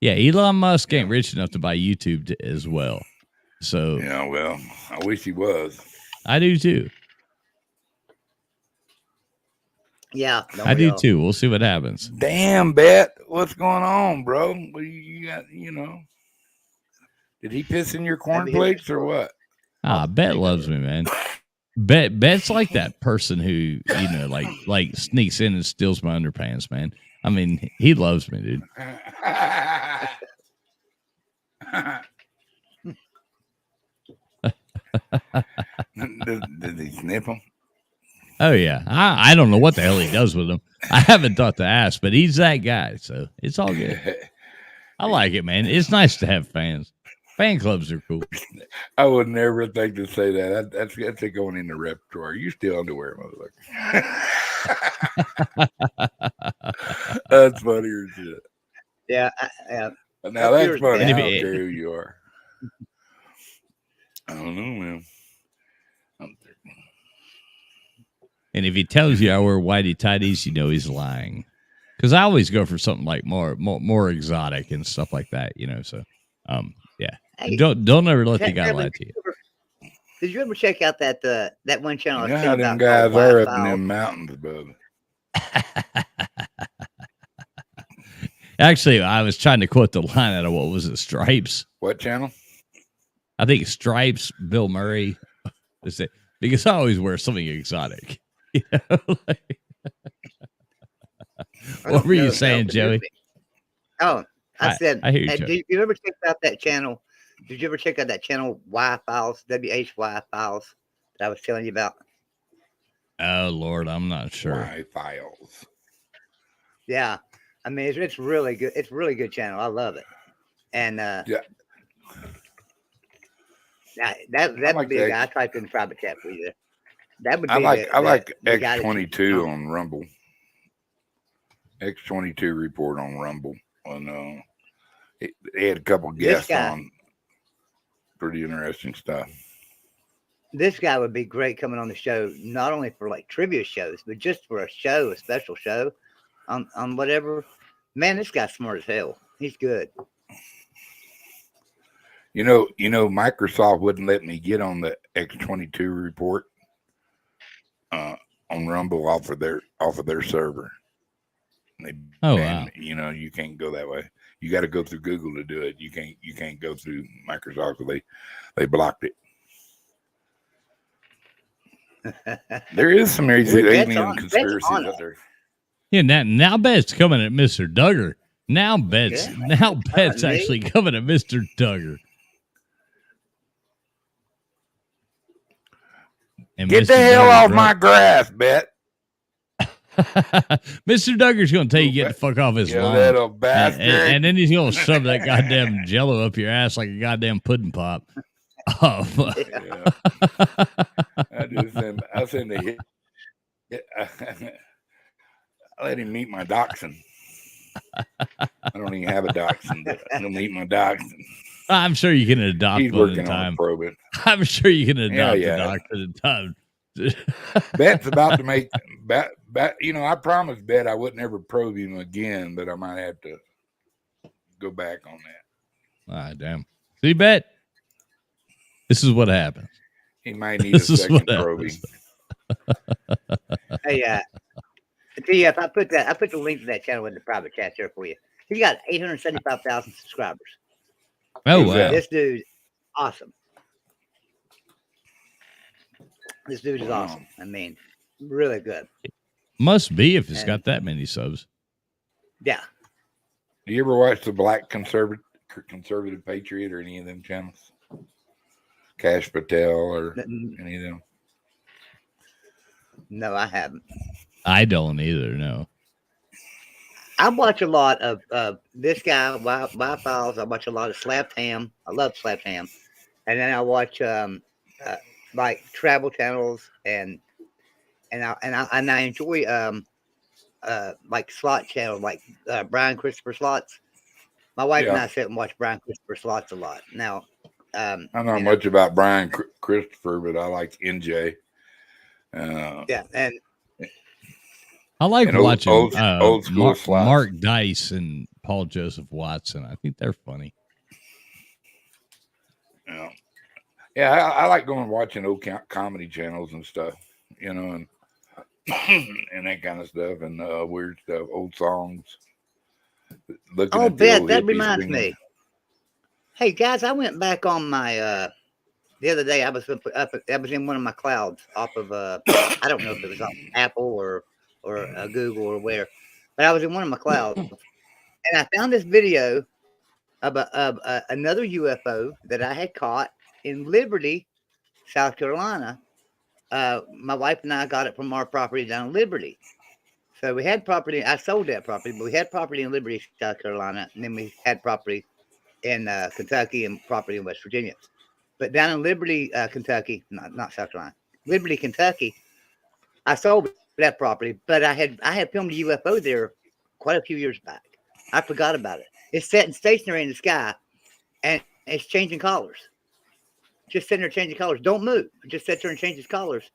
Yeah, Elon Musk ain't rich enough to buy YouTube as well. So yeah, well, I wish he was. I do too. Yeah, I do too. We'll see what happens. Damn, Bet, what's going on, bro? You got, did he piss in your cornflakes or what? Bet loves me, man. Bet's like that person who like sneaks in and steals my underpants, man. I mean, he loves me, dude. Did he snip him? Oh yeah, I don't know what the hell he does with them. I haven't thought to ask, but he's that guy, so it's all good. I like it, man. It's nice to have fans. Fan clubs are cool. I would never think to say that. That's going in the repertoire. You steal underwear, motherfucker. That's funny as shit. Yeah. Now that's funny. I don't care who you are. I don't know, man. And if he tells you I wear whitey tighties, he's lying. Because I always go for something like more exotic and stuff like that, So, yeah. Hey, don't ever let the guy lie to you. Did you ever check out that one channel? You know how them guys are up in them mountains, bub. Actually, I was trying to quote the line out of what was it, Stripes? What channel? I think Stripes, Bill Murray. Because I always wear something exotic. What were you saying, Joey? Oh, I said, I hear you, did you ever check out that channel? Did you ever check out that channel, Y Files, WHY Files, that I was telling you about? Oh, Lord, I'm not sure. Y Files. Yeah. I mean, it's really good. It's a really good channel. I love it. And yeah. That would be a guy. I typed in the private chat for you. That would be I like X22 on Rumble. X22 report on Rumble. And they had a couple guests on. Pretty interesting stuff. This guy would be great coming on the show, not only for like trivia shows, but just for a special show on whatever. Man, this guy's smart as hell. He's good. Microsoft wouldn't let me get on the X22 report on Rumble off of their server. Wow. You can't go that way. You got to go through Google to do it. You can't go through Microsoft. So they blocked it. There is some alien conspiracies out there. Yeah, now Bet's coming at Mr. Duggar. Now Bet's actually coming at Mr. Duggar. And Get the hell off my grass, Bet. Mr. Duggar's going to tell you get the fuck off his lawn. Little bastard. And then he's going to shove that goddamn jello up your ass like a goddamn pudding pop. Oh, yeah. I send a hit. I let him meet my dachshund. I don't even have a dachshund, but I don't meet my dachshund. I'm sure you can adopt He's one working at a time. On it. I'm sure you can adopt a dachshund at a time. Bet's about to make Bet. I promised Bet I wouldn't ever probe him again, but I might have to go back on that. Ah, damn. See, Bet. This is what happens. He might need a second probing. Hey, see, if I put the link to that channel in the private chat there for you. He got 875,000 subscribers. Oh wow! This dude, awesome. This dude is awesome. I mean, really good. Must be if it's got that many subs. Yeah. Do you ever watch the Black Conservative Patriot or any of them channels? Cash Patel or any of them? No, I haven't. I don't either. No. I watch a lot of this guy, Wild Files. I watch a lot of Slapped Ham. I love Slapped Ham. And then I watch like travel channels and I enjoy like slot channels like Brian Christopher Slots. My wife and I sit and watch Brian Christopher Slots a lot. Now, I don't know much about Brian Christopher, but I like NJ. And I like watching old school slots. Mark Dice and Paul Joseph Watson. I think they're funny. Yeah, I like going and watching old comedy channels and stuff, and and that kind of stuff, and weird stuff, old songs. Beth, that reminds me. Hey guys, I went back on my the other day. I was in one of my clouds off of I don't know if it was on Apple or Google or where, but I was in one of my clouds, and I found this video of another UFO that I had caught in Liberty, South Carolina. My wife and I got it from our property down in Liberty. So we had property. I sold that property, but we had property in Liberty, South Carolina, and then we had property in Kentucky and property in West Virginia. But down in Liberty, Kentucky, not South Carolina, Liberty, Kentucky, I sold that property, but I had filmed a UFO there quite a few years back. I forgot about it. It's sitting stationary in the sky, and it's changing colors. Just sitting there changing colors. Don't move. Just sit there and change its colors.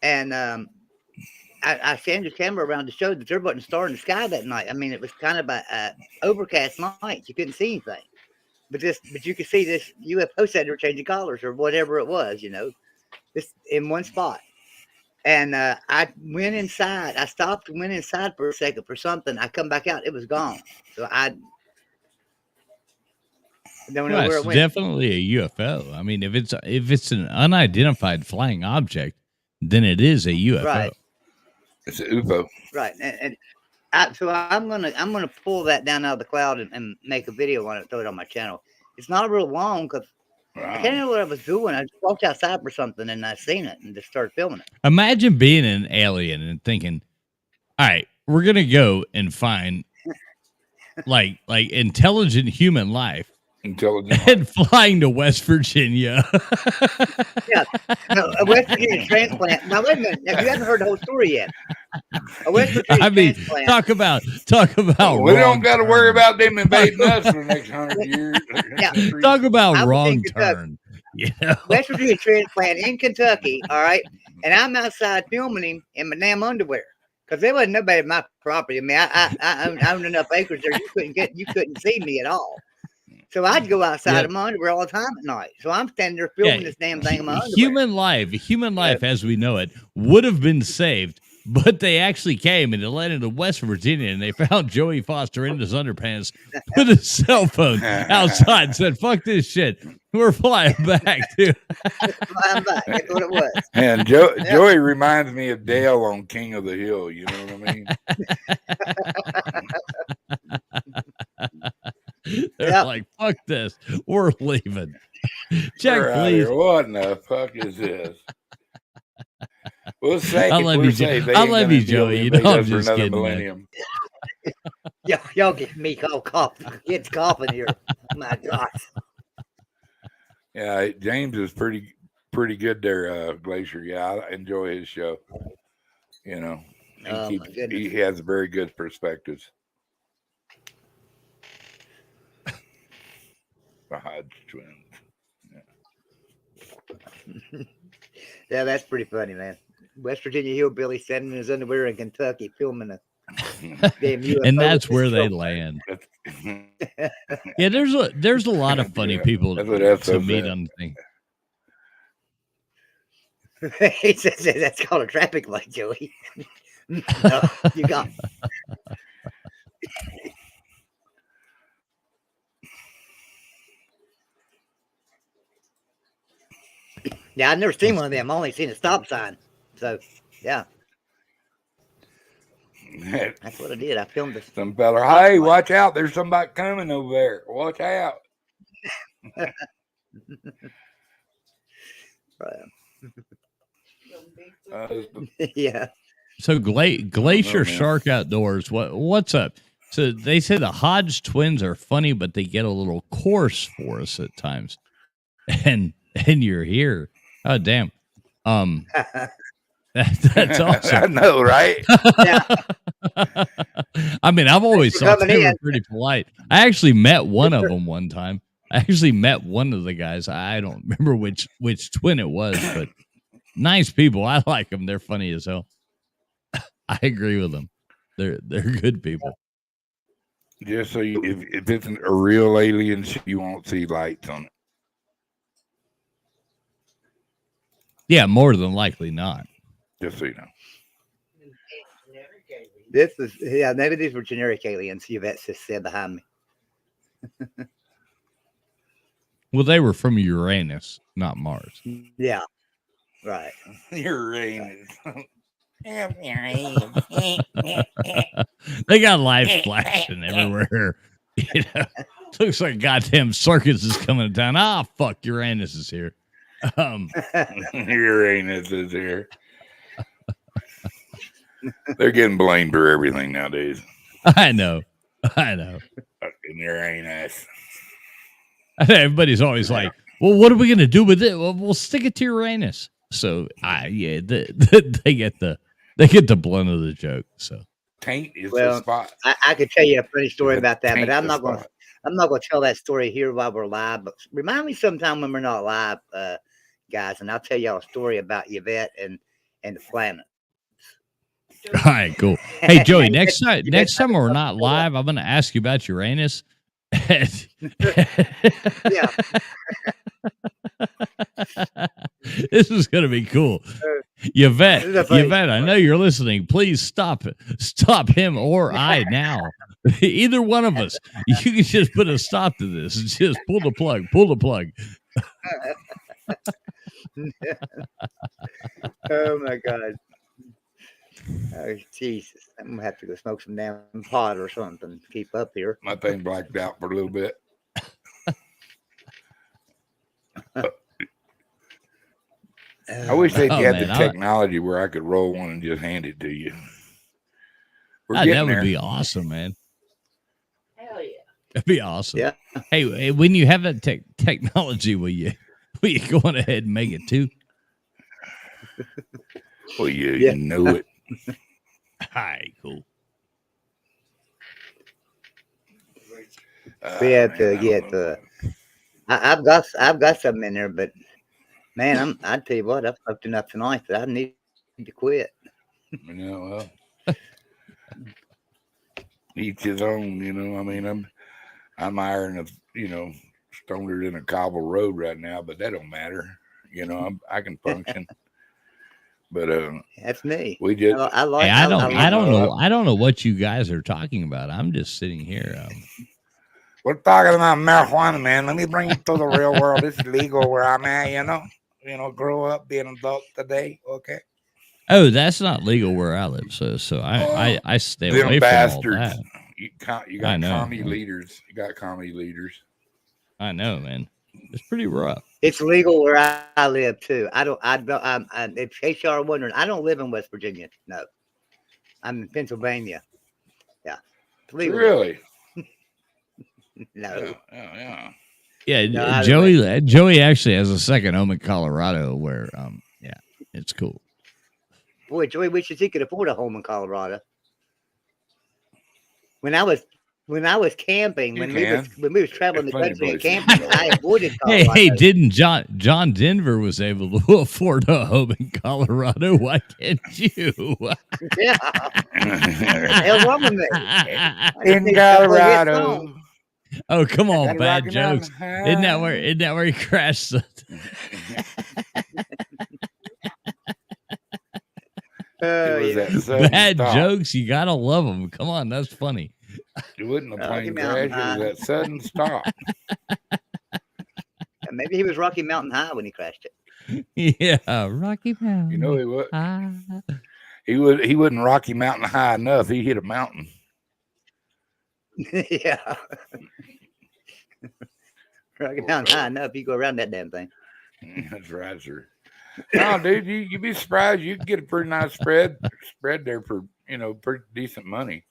And I sent the camera around to show that there wasn't a star in the sky that night. I mean, it was kind of a overcast night. You couldn't see anything. But you could see this UFO sitting there changing colors or whatever it was, this in one spot. And I went inside. I stopped and went inside for a second for something. I come back out. It was gone. So I don't know where it went. Definitely a UFO. I mean, if it's an unidentified flying object, then it is a UFO. Right. It's an UFO. Right. And so I'm gonna pull that down out of the cloud and make a video on it, throw it on my channel. It's not real long because I can't know what I was doing. I just walked outside for something and I seen it and just started filming it. Imagine being an alien and thinking, all right, we're going to go and find like intelligent human life. And flying to West Virginia. Yeah. No, a West Virginia transplant. Now, wait a minute. Now, you haven't heard the whole story yet. A West Virginia transplant. Talk about. We don't got to worry about them invading us for the next 100 years. Yeah. Talk about wrong turn. West Virginia transplant in Kentucky. All right. And I'm outside filming him in my damn underwear. Because there wasn't nobody in my property. I mean, I owned enough acres there. You couldn't see me at all. So I'd go outside of my underwear all the time at night. So I'm standing there filming this damn thing in my underwear. Human life as we know it would have been saved, but they actually came and they landed in West Virginia and they found Joey Foster in his underpants with a cell phone outside and said, fuck this shit. We're flying back, dude. Flying back. That's what it was. And Joey reminds me of Dale on King of the Hill. You know what I mean? They're like, fuck this. We're leaving. Check, please. What in the fuck is this? We'll say. I love you, Joey. You know I'm just kidding. Millennium. Y'all get me all coughing. It's coughing here. My gosh. Yeah, James is pretty good there, Glacier. Yeah, I enjoy his show. He has very good perspectives. The Hodge twins. Yeah, that's pretty funny, man. West Virginia hillbilly standing in his underwear in Kentucky filming a damn UFO. And that's where they land. Yeah, there's a lot of funny people to meet on the thing. He says that's called a traffic light, Joey. No, you got Yeah, I've never seen one of them. I've only seen a stop sign. So, yeah. That's what I did. I filmed this. Some fella, hey, watch out. There's somebody coming over there. Watch out. Yeah. So Glacier Shark Outdoors, what's up? So they say the Hodge twins are funny, but they get a little coarse for us at times. And you're here. Oh damn. That's awesome. I know, right? Yeah. I mean, I've always thought they were pretty polite. I actually met one of them one time. I actually met one of the guys. I don't remember which twin it was, but nice people. I like them. They're funny as hell. I agree with them. They're good people. Just so if it's a real alien, you won't see lights on it. Yeah, more than likely not. Just so you know. Maybe these were generic aliens. Yvette just said behind me. Well, they were from Uranus, not Mars. Yeah, right. Uranus. They got lights flashing everywhere. You know, looks like goddamn circus is coming to town. Ah, fuck, Uranus is here. Uranus is here. They're getting blamed for everything nowadays. I know. Fucking Uranus. Everybody's always like, well, what are we going to do with it? Well, we'll stick it to Uranus. So, yeah, they get the blunt of the joke. So, taint is the spot. I could tell you a funny story about that, but I'm not going to tell that story here while we're live. But remind me sometime when we're not live, guys, and I'll tell y'all a story about Yvette and the planet. All right, cool. Hey, Joey, next time we're not live, I'm going to ask you about Uranus. Yeah. This is going to be cool. Yvette, I know you're listening. Please stop him or I now. Either one of us. You can just put a stop to this. Just pull the plug. Oh my God. Oh Jesus! I'm gonna have to go smoke some damn pot or something to keep up here. My thing blacked out for a little bit. I wish they'd get the technology where I could roll one and just hand it to you. That would be awesome, man. Hell yeah. That'd be awesome. Yeah. Hey, when you have that technology, will you go on ahead and make it too? Well, you know it. All right, cool. We have to get the. I've got something in there, but man, I'd tell you what, I've smoked enough tonight that I need to quit. Well, each his own. I mean, I'm iron stoner in a cobble road right now, but that don't matter. I can function. But that's me. We did. I don't know what you guys are talking about. I'm just sitting here. We're talking about marijuana, man. Let me bring you to the real world. It's legal where I'm at. Grow up, be an adult today. Okay. Oh, that's not legal where I live. So I stay away from all that. You got commie leaders. You got commie leaders. I know, man. It's pretty rough. It's legal where I live too. In case y'all are wondering, I don't live in West Virginia. No, I'm in Pennsylvania. Yeah, it's legal. Really? No. Yeah. No, Joey actually has a second home in Colorado where, it's cool. Boy, Joey wishes he could afford a home in Colorado. When I was camping, when we was traveling the country and camping, I avoided Colorado. Hey, didn't John Denver was able to afford a home in Colorado? Why can't you? Yeah. What the hell's wrong with me? In Colorado. Oh, come on, bad jokes. Isn't that where he crashed? Bad jokes, you gotta love them. Come on, that's funny. It wasn't a plane crash. It was that sudden stop. Maybe he was Rocky Mountain High when he crashed it. Yeah, Rocky Mountain. You know he would. He wouldn't Rocky Mountain high enough. He hit a mountain. Yeah. Rocky Mountain high enough. You go around that damn thing. That's right, sir. No, dude, you'd be surprised. You can get a pretty nice spread there for pretty decent money.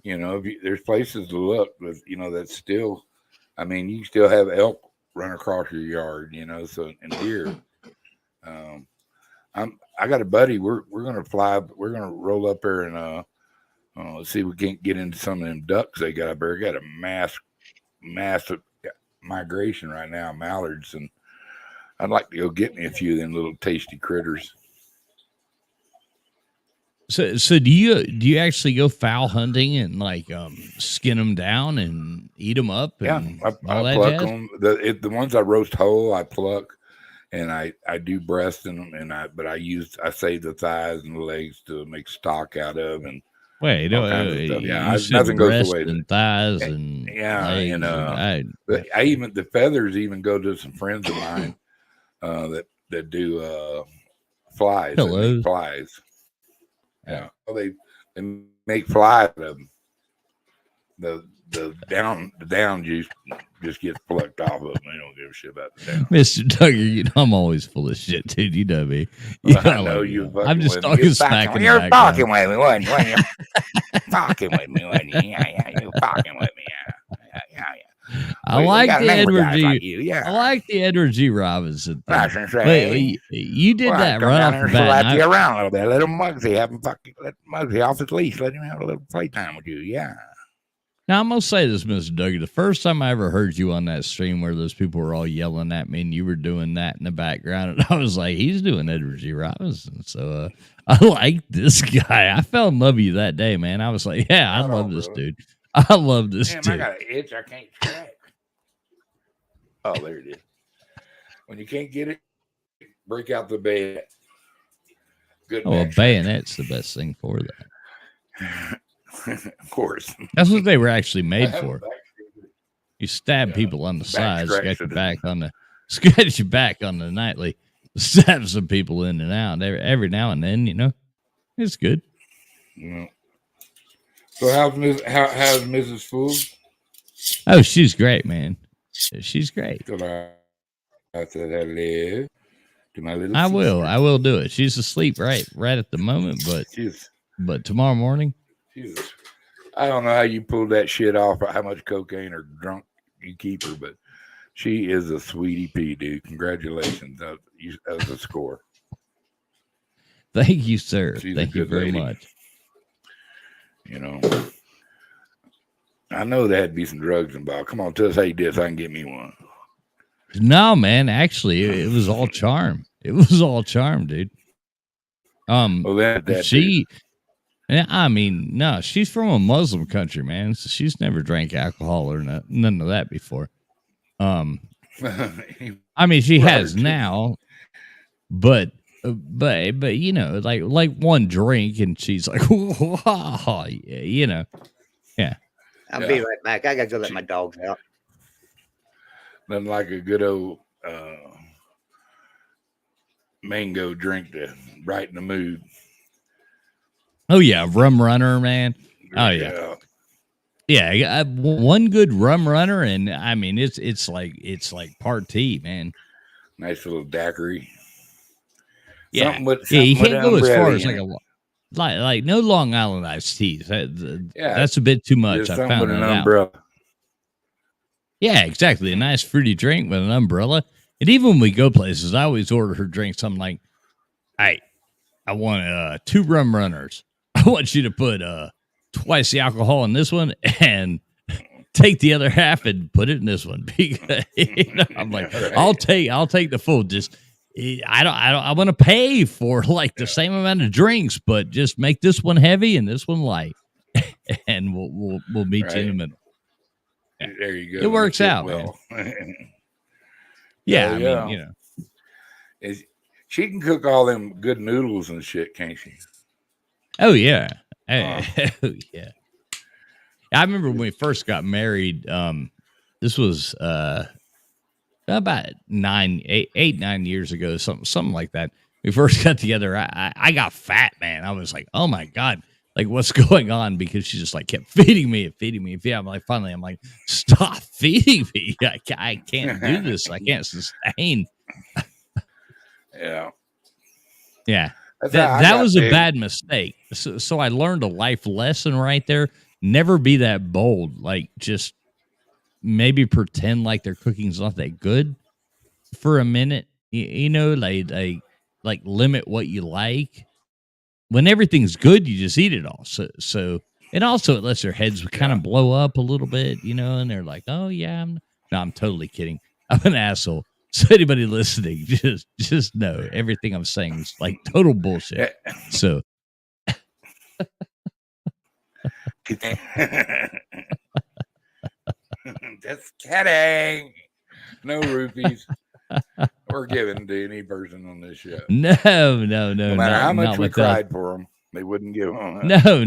There's places to look, but that's still. I mean, you still have elk run across your yard, so and deer. I got a buddy. We're gonna fly. We're gonna roll up there and let's see if we can't get into some of them ducks they got up there. Got a massive migration right now, mallards, and I'd like to go get me a few of them little tasty critters. So do you actually go fowl hunting and like skin them down and eat them up? And I pluck them. The ones I roast whole, I pluck, and I do breast in them, but I save the thighs and the legs to make stock out of. And wait, nothing goes away. And thighs and legs the feathers even go to some friends of mine that do flies. Flies. Yeah, they make flies out of them. The down juice just gets plucked off of them. They don't give a shit about the down. Mr. Duggar, I'm always full of shit, dude. You know me. I know you. I'm just talking smack. You're talking with me, wasn't you? Talking with me, wasn't you? Yeah, you're talking with me. Yeah. I like the Edward G. I like the Edward G. Robinson thing. Wait, you did that right off the bat. Slap you around a little bit. Let him let Muggsy off his leash. Let him have a little playtime with you. Yeah. Now I'm gonna say this, Mr. Duggar. The first time I ever heard you on that stream where those people were all yelling at me and you were doing that in the background, and I was like, he's doing Edward G. Robinson. So I like this guy. I fell in love with you that day, man. I was like, yeah, I love this dude. I love this dude. I got an itch I can't scratch. Oh, there it is. When you can't get it, break out the bayonet. Good. Oh, a bayonet's the best thing for that. Of course. That's what they were actually made for. You stab people on the side, scratch your back on the nightly, stab some people in and out every now and then. It's good. Yeah. So how's Mrs. Fool? Oh, she's great, man. She's great. I said hello to my little. I will do it. She's asleep right at the moment, but tomorrow morning. Jesus. I don't know how you pulled that shit off, or how much cocaine or drunk you keep her, but she is a sweetie pea, dude. Congratulations. That was a score. Thank you, sir. Thank you very much. I know there had to be some drugs involved. Come on, tell us how you did so I can get me one. No, man. Actually, it was all charm. It was all charm, dude. She... I mean, no, she's from a Muslim country, man. So she's never drank alcohol or none of that before. I mean, she has now, but like one drink and she's like, yeah. I'll be right back. I gotta go let my dogs out. Nothing like a good old mango drink to brighten the mood. Oh yeah, rum runner, man. Oh yeah. One good rum runner, and I mean it's like party, man. Nice little daiquiri. Yeah, you can't go as far as like no Long Island iced teas. That's a bit too much. I found that out. Yeah, exactly. A nice fruity drink with an umbrella. And even when we go places, I always order her drink something like, "Hey, I want 2 rum runners. I want you to put twice the alcohol in this one and take the other half and put it in this one." Because, I'm like, right. I'll take the full. Just I want to pay for like the same amount of drinks, but just make this one heavy and this one light, and we'll meet you in the middle. Yeah. There you go. It works out, well. Man. Yeah, I mean, she can cook all them good noodles and shit, can't she? Oh yeah. Oh yeah. I remember when we first got married. This was about 9 years ago, something like that. We first got together. I got fat, man. I was like, oh my God, like what's going on? Because she just like kept feeding me and feeding me. Yeah, I'm like, finally, I'm like, stop feeding me. I can't do this. I can't sustain. Yeah. Yeah. That was a bad mistake. So I learned a life lesson right there. Never be that bold. Like just maybe pretend like their cooking's not that good for a minute. You know, like limit what you like. When everything's good, you just eat it all. So and also it lets their heads kind of blow up a little bit, you know, and they're like, oh yeah, I'm totally kidding. I'm an asshole. So anybody listening, just know everything I'm saying is like total bullshit. So just kidding. No rupees. We're giving to any person on this show. No. No matter how much we cried for them, they wouldn't give them. No,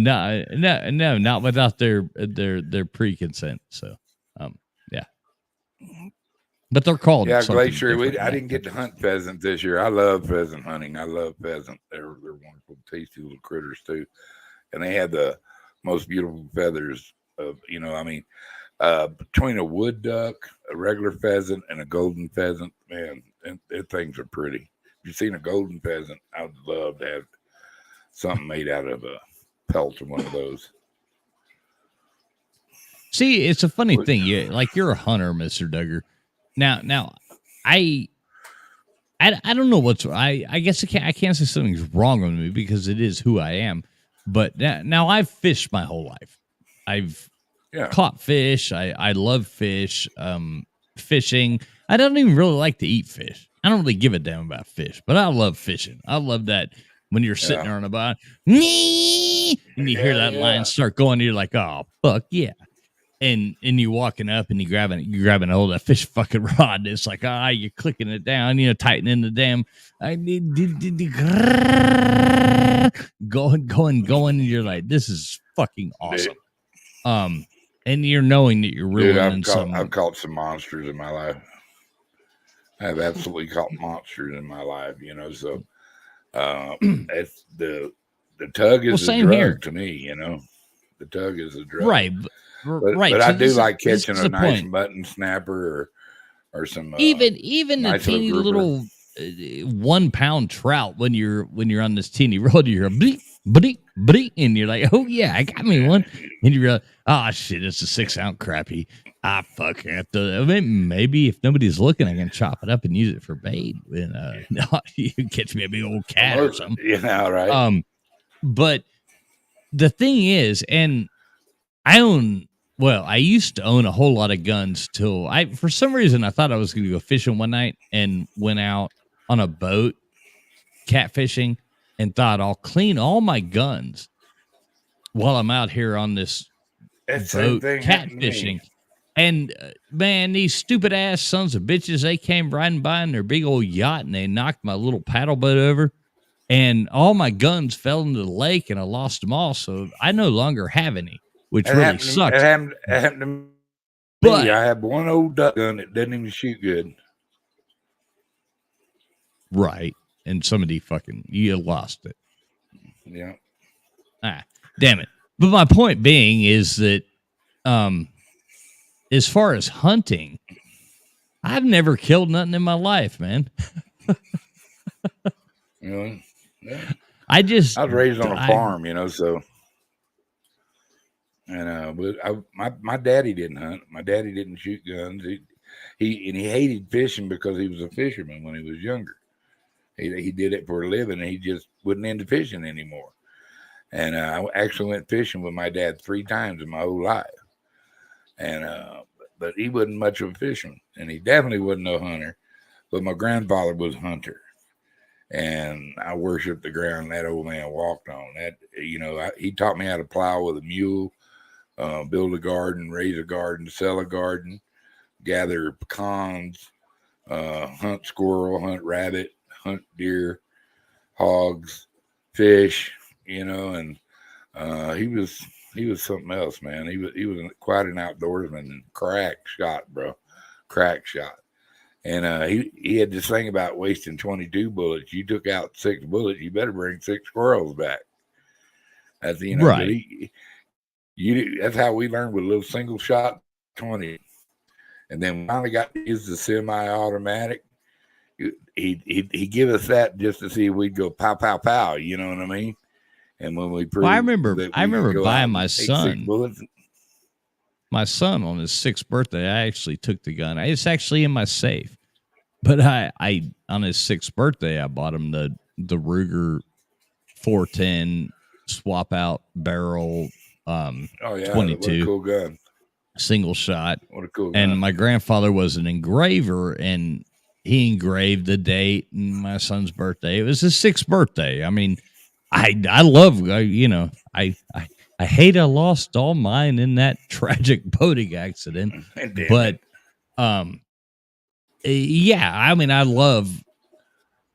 not without their pre-consent. So, yeah. But they're called. Yeah, Glacier. I didn't get to hunt pheasant this year. I love pheasant hunting. I love pheasant. They're wonderful, tasty little critters too, and they have the most beautiful feathers of between a wood duck, a regular pheasant, and a golden pheasant. Man, things are pretty. If you've seen a golden pheasant, I would love to have something made out of a pelt of one of those. See, it's a funny thing. You're a hunter, Mr. Duggar. Now, I don't know what's I guess I can't say something's wrong with me because it is who I am. But now I've fished my whole life. I've caught fish. I love fish. Fishing. I don't even really like to eat fish. I don't really give a damn about fish, but I love fishing. I love that when you're sitting there on a boat, and you hear that line start going, you're like, oh fuck yeah. And you're walking up and you're grabbing hold of that fish fucking rod. And it's like, you're clicking it down, tightening the damn. Going. And you're like, this is fucking awesome. And you're knowing that you're really I've caught some monsters in my life. I have absolutely caught monsters in my life, so it's the tug is a drug here to me, The tug is a drug. Right. But I do like catching a nice mutton snapper or some even nice a teeny little 1 pound trout when you're on this teeny road, you're bleep, bleep, bleep, and you're like, oh yeah, I got me one, and you're like, oh shit, it's a 6 ounce crappie. Fuck it. Maybe if nobody's looking, I can chop it up and use it for bait. And you can catch me a big old cat or something. Yeah, right. But the thing is, and I used to own a whole lot of guns till for some reason, I thought I was going to go fishing one night and went out on a boat catfishing and thought I'll clean all my guns while I'm out here on this boat catfishing. And man, these stupid ass sons of bitches, they came riding by in their big old yacht and they knocked my little paddle boat over. And all my guns fell into the lake and I lost them all. So I no longer have any. Which really sucks. It happened to me. But I have one old duck gun that doesn't even shoot good. Right. And somebody you lost it. Yeah. Damn it. But my point being is that as far as hunting, I've never killed nothing in my life, man. Yeah. I was raised on a farm, so. And but my daddy didn't hunt. My daddy didn't shoot guns. He hated fishing because he was a fisherman when he was younger. He did it for a living, and he just wasn't into fishing anymore. And I actually went fishing with my dad 3 times in my whole life. And but he wasn't much of a fisherman, and he definitely wasn't no hunter. But my grandfather was a hunter, and I worshiped the ground that old man walked on. That he taught me how to plow with a mule. Build a garden, raise a garden, sell a garden, gather pecans, hunt squirrel, hunt rabbit, hunt deer, hogs, fish, and he was something else, man. He was quite an outdoorsman and crack shot, bro. Crack shot. And he had this thing about wasting 22 bullets. You took out 6 bullets, you better bring 6 squirrels back. That's right. That's how we learned with a little single shot 20. And then we finally got to use the semi-automatic. He give us that just to see if we'd go pow pow pow. You know what I mean? And when we proved, I remember buying my son. My son on his 6th birthday, I actually took the gun. It's actually in my safe. But I on his 6th birthday, I bought him the Ruger 410 swap out barrel 22. What a cool gun. Single shot. What a cool gun. And my grandfather was an engraver, and he engraved the date and my son's birthday. It was his 6th birthday. I mean, I love, I hate I lost all mine in that tragic boating accident. But yeah, I mean, I love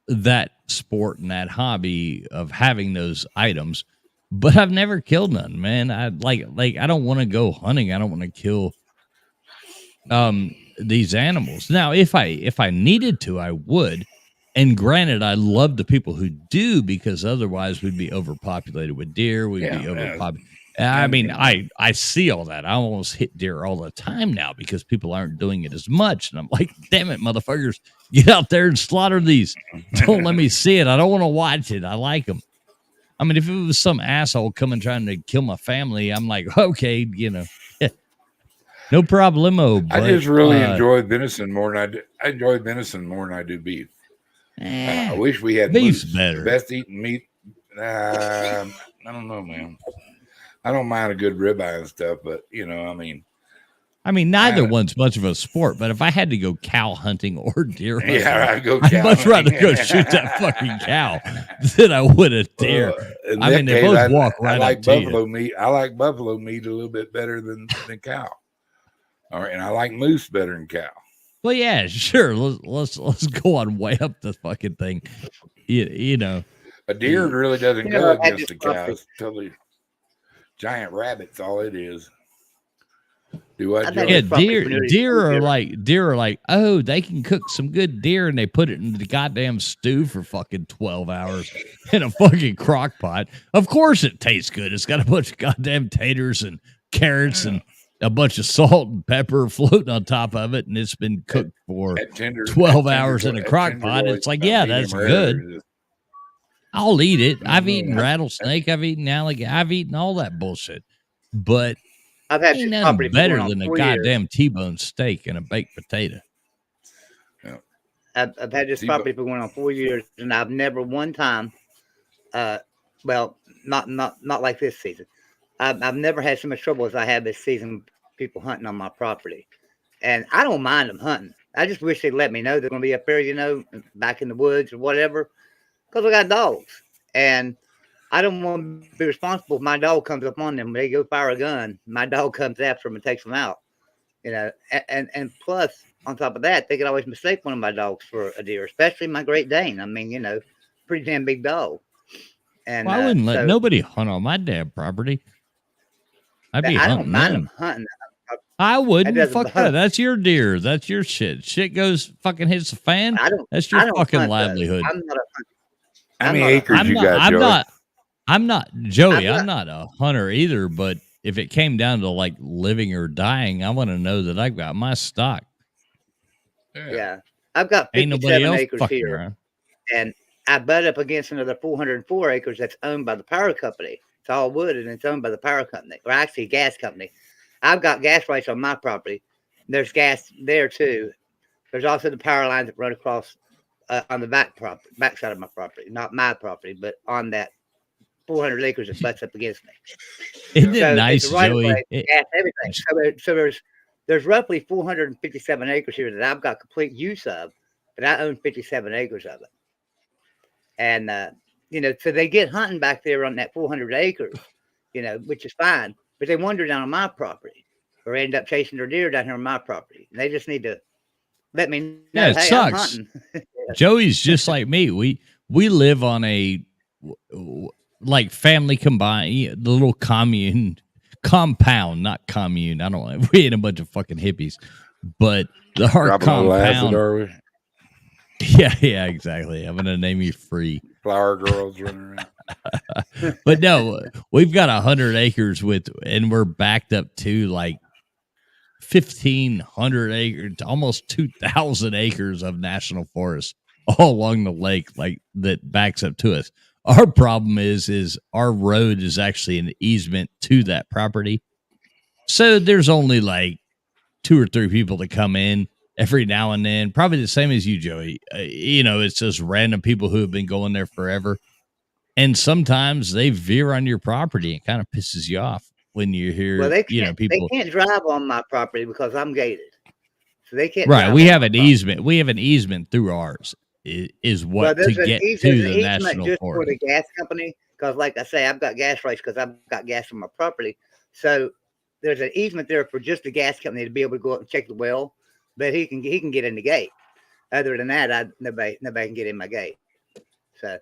that sport and that hobby of having those items, but I've never killed none, man. I don't want to go hunting. I don't want to kill these animals. Now, if I needed to, I would. And granted, I love the people who do, because otherwise we'd be overpopulated with deer. We'd be overpopulated. I mean, I see all that. I almost hit deer all the time now because people aren't doing it as much. And I'm like, damn it, motherfuckers, get out there and slaughter these. Don't let me see it. I don't want to watch it. I like them. I mean, if it was some asshole coming trying to kill my family, I'm like, okay, no problemo. But, I just really enjoy venison more than I enjoy venison more than I do beef. I wish we had beef's better. Best eating meat. I don't know, man. I don't mind a good ribeye and stuff, but I mean, neither one's much of a sport. But if I had to go cow hunting or deer hunting, I'd much rather go shoot that fucking cow than I would a deer. I mean, they both walk right up to buffalo meat. I like buffalo meat a little bit better than cow. All right, and I like moose better than cow. Well, yeah, sure. Let's go on way up the fucking thing. A deer really doesn't go against a cow. It's totally giant rabbits. All it is. Do I? Yeah, deer are like, oh, they can cook some good deer, and they put it in the goddamn stew for fucking 12 hours in a fucking crock pot. Of course, it tastes good. It's got a bunch of goddamn taters and carrots and a bunch of salt and pepper floating on top of it, and it's been cooked for 12 hours in a crock pot. It's like, yeah, that's good. I'll eat it. I've eaten rattlesnake. I've eaten alligator. I've eaten all that bullshit. But I've had nothing better than a goddamn T-bone steak and a baked potato. I've had this property for going on 4 years, and I've never one time, well, not like this season. I've never had so much trouble as I had this season, people hunting on my property. And I don't mind them hunting. I just wish they'd let me know they're going to be up there, back in the woods or whatever, because I got dogs. And I don't want to be responsible if my dog comes up on them. They go fire a gun. My dog comes after them and takes them out. And plus, on top of that, they could always mistake one of my dogs for a deer, especially my Great Dane. I mean, pretty damn big dog. And I wouldn't let nobody hunt on my damn property. I don't mind them hunting. I wouldn't. Fuck that. That's your deer. That's your shit. Shit goes fucking hits the fan. That's your fucking livelihood. I'm not a hunter. How many acres you got, Joey? I'm not Joey. I'm not a hunter either. But if it came down to like living or dying, I want to know that I've got my stock. Yeah, I've got 57 acres here, and I butt up against another 404 acres that's owned by the power company. It's all wood, and it's owned by the power company, or actually gas company. I've got gas rights on my property. There's gas there too. There's also the power lines that run across on the back side of my property, not my property, but on that 400 acres that butts up against me. Isn't it nice, Joey? Gas, everything. So there's roughly 457 acres here that I've got complete use of, but I own 57 acres of it. And so they get hunting back there on that 400 acres, which is fine. But they wander down on my property or end up chasing their deer down here on my property. And they just need to let me know. Yeah, it sucks. Joey's just like me. We live on a like family combined, the little compound, not commune. I don't know. We ain't a bunch of fucking hippies, but our compound. Yeah, exactly. I'm gonna name you Free. Flower girls running around. But no, we've got 100 acres and we're backed up to like 1,500 acres, almost 2,000 acres of national forest all along the lake, like that backs up to us. Our problem is our road is actually an easement to that property. So there's only like 2 or 3 people that come in every now and then, probably the same as you, Joey. It's just random people who have been going there forever. And sometimes they veer on your property and kind of pisses you off when you hear, people. They can't drive on my property because I'm gated. So they can't. Right. We have an easement. We have an easement through ours is what to get to the national just forest. For the gas company. Because like I say, I've got gas rights because I've got gas on my property. So there's an easement there for just the gas company to be able to go up and check the well. But he can get in the gate. Other than that, nobody can get in my gate. So.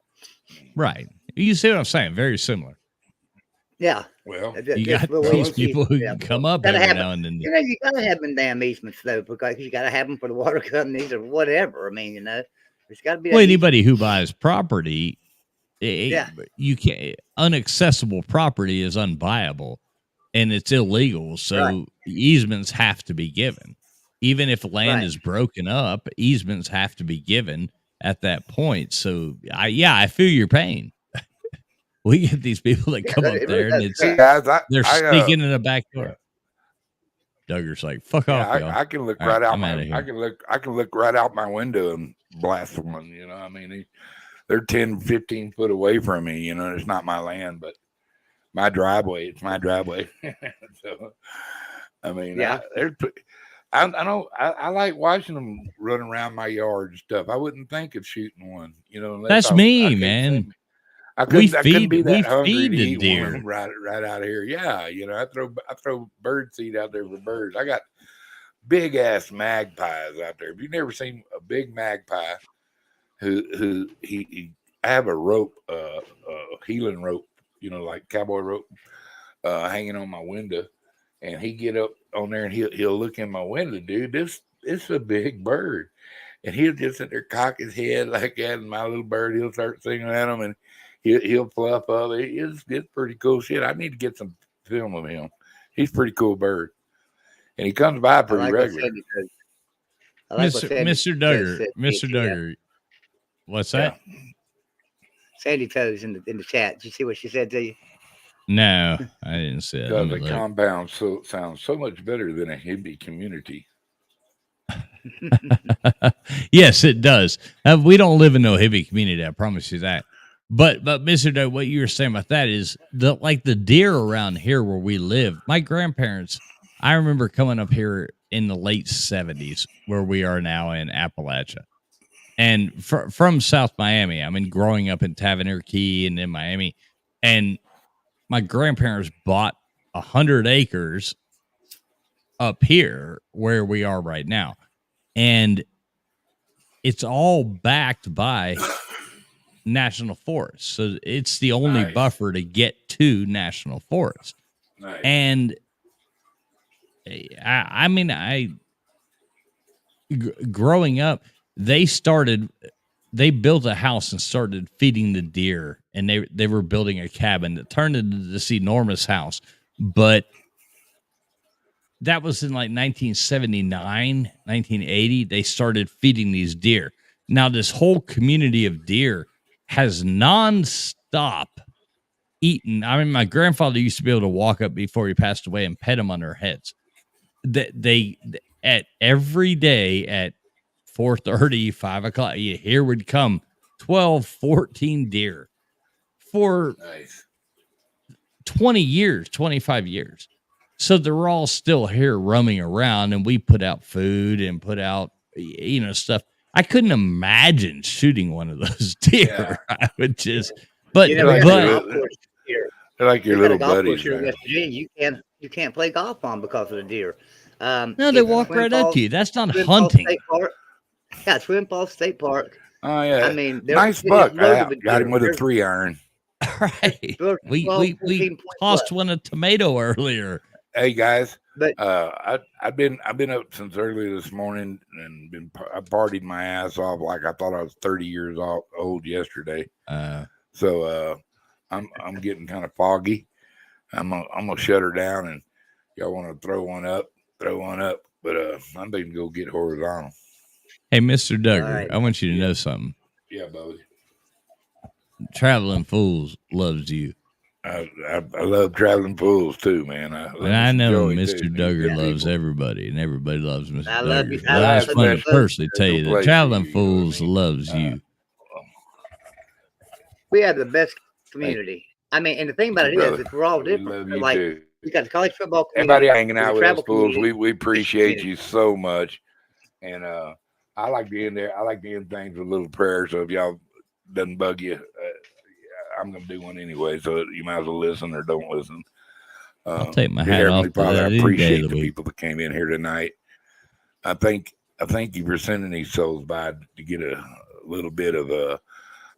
Right. You see what I'm saying? Very similar. Yeah. Well, you got these people who can come up every now and then. You gotta have them damn easements though, because you gotta have them for the water companies or whatever. I mean, it's gotta be. Well, anybody who buys property, you can't. Unaccessible property is unbuyable, and it's illegal. So easements have to be given, even if land is broken up. Easements have to be given at that point. So I feel your pain. We get these people that come up there and they're sneaking in the back door. Duggar's like, "Fuck off!" I can look right out. I can look right out my window and blast one. I mean, they're 10, 15 foot away from me. It's not my land, but my driveway. It's my driveway. So, I mean, I know. I like watching them run around my yard and stuff. I wouldn't think of shooting one. That's me, man. I couldn't be that hungry to the eat deer one right out of here. Yeah, I throw bird seed out there for birds. I got big ass magpies out there. Have you never seen a big magpie? I have a rope, healing rope, like cowboy rope, hanging on my window, and he get up on there and he'll look in my window, dude. It's a big bird, and he'll just sit there cock his head like that, and my little bird, he'll start singing at him, and he'll fluff up. It's pretty cool shit. I need to get some film of him. He's a pretty cool bird, and he comes by pretty regular. Mr. Duggar, what's that? Sandy Toes in the chat. Did you see what she said to you? No, I didn't see it. The compound sounds so much better than a hippie community. Yes, it does. We don't live in no hippie community. I promise you that. But Mr. Doe, what you were saying about that is the deer around here where we live. My grandparents, I remember coming up here in the late 70s, where we are now in Appalachia, and from South Miami. I mean, growing up in Tavernier Key and in Miami, and my grandparents bought 100 acres up here where we are right now, and it's all backed by national forest. So it's the only buffer to get to national forest. Nice. And growing up, they built a house and started feeding the deer, and they were building a cabin that turned into this enormous house. But that was in like 1979, 1980. They started feeding these deer. Now this whole community of deer has nonstop eaten. I mean, my grandfather used to be able to walk up before he passed away and pet them on their heads. They at every day at 4:30, 5 o'clock, here would come 12, 14 deer for 20 years, 25 years. So they're all still here roaming around, and we put out food and put out, stuff. I couldn't imagine shooting one of those deer. Yeah. I would just, but they're like your little buddies. You can't play golf on because of the deer. No, they walk right at you. That's not hunting. Twin Falls State Park. Oh yeah, I mean, nice buck. Got him with a 3-iron. Right. We tossed one a tomato earlier. Hey guys, But I've been up since early this morning and I partied my ass off like I thought I was 30 years old yesterday. So I'm getting kind of foggy. I'm gonna shut her down, and y'all want to throw one up. But I'm going to go get horizontal. Hey, Mr. Duggar, right. I want you to know something. Yeah, Bobby. Traveling Fools loves you. I love Traveling Fools too, man. I know Mr. Duggar loves everybody, and everybody loves Mr. Duggar. Love you. I just want to personally tell you that Traveling Fools loves you. We have the best community. I mean, and the thing about it is, we're all different. Like, we got the college football community. Everybody hanging out with us, Fools. We appreciate you so much. And I like to end there. I like to end things with a little prayer. So if y'all doesn't bug you, I'm going to do one anyway. So you might as well listen or don't listen. I'll take my hat off to Father, that I appreciate the week. people that came in here tonight. I thank you for sending these souls by to get a little bit of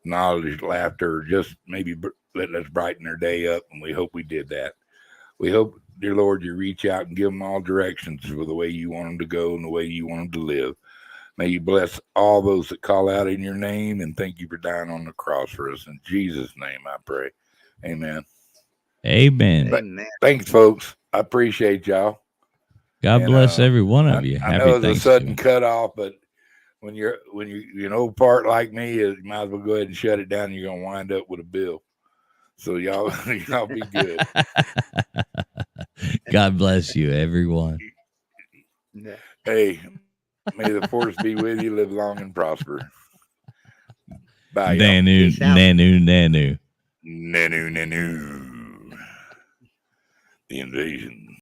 knowledge, laughter, just maybe letting us brighten their day up. And we hope we did that. We hope, dear Lord, you reach out and give them all directions for the way you want them to go and the way you want them to live. May you bless all those that call out in your name, and thank you for dying on the cross for us. In Jesus' name I pray. Amen. Amen. Thanks, folks. I appreciate y'all. God bless every one of you. I know it's a sudden cutoff, but when you're an old part like me, you might as well go ahead and shut it down. You're gonna wind up with a bill. So y'all be good. God bless you, everyone. Hey, may the force be with you. Live long and prosper. Bye. Nanu, nanu, nanu. Nanu, nanu. The invasion.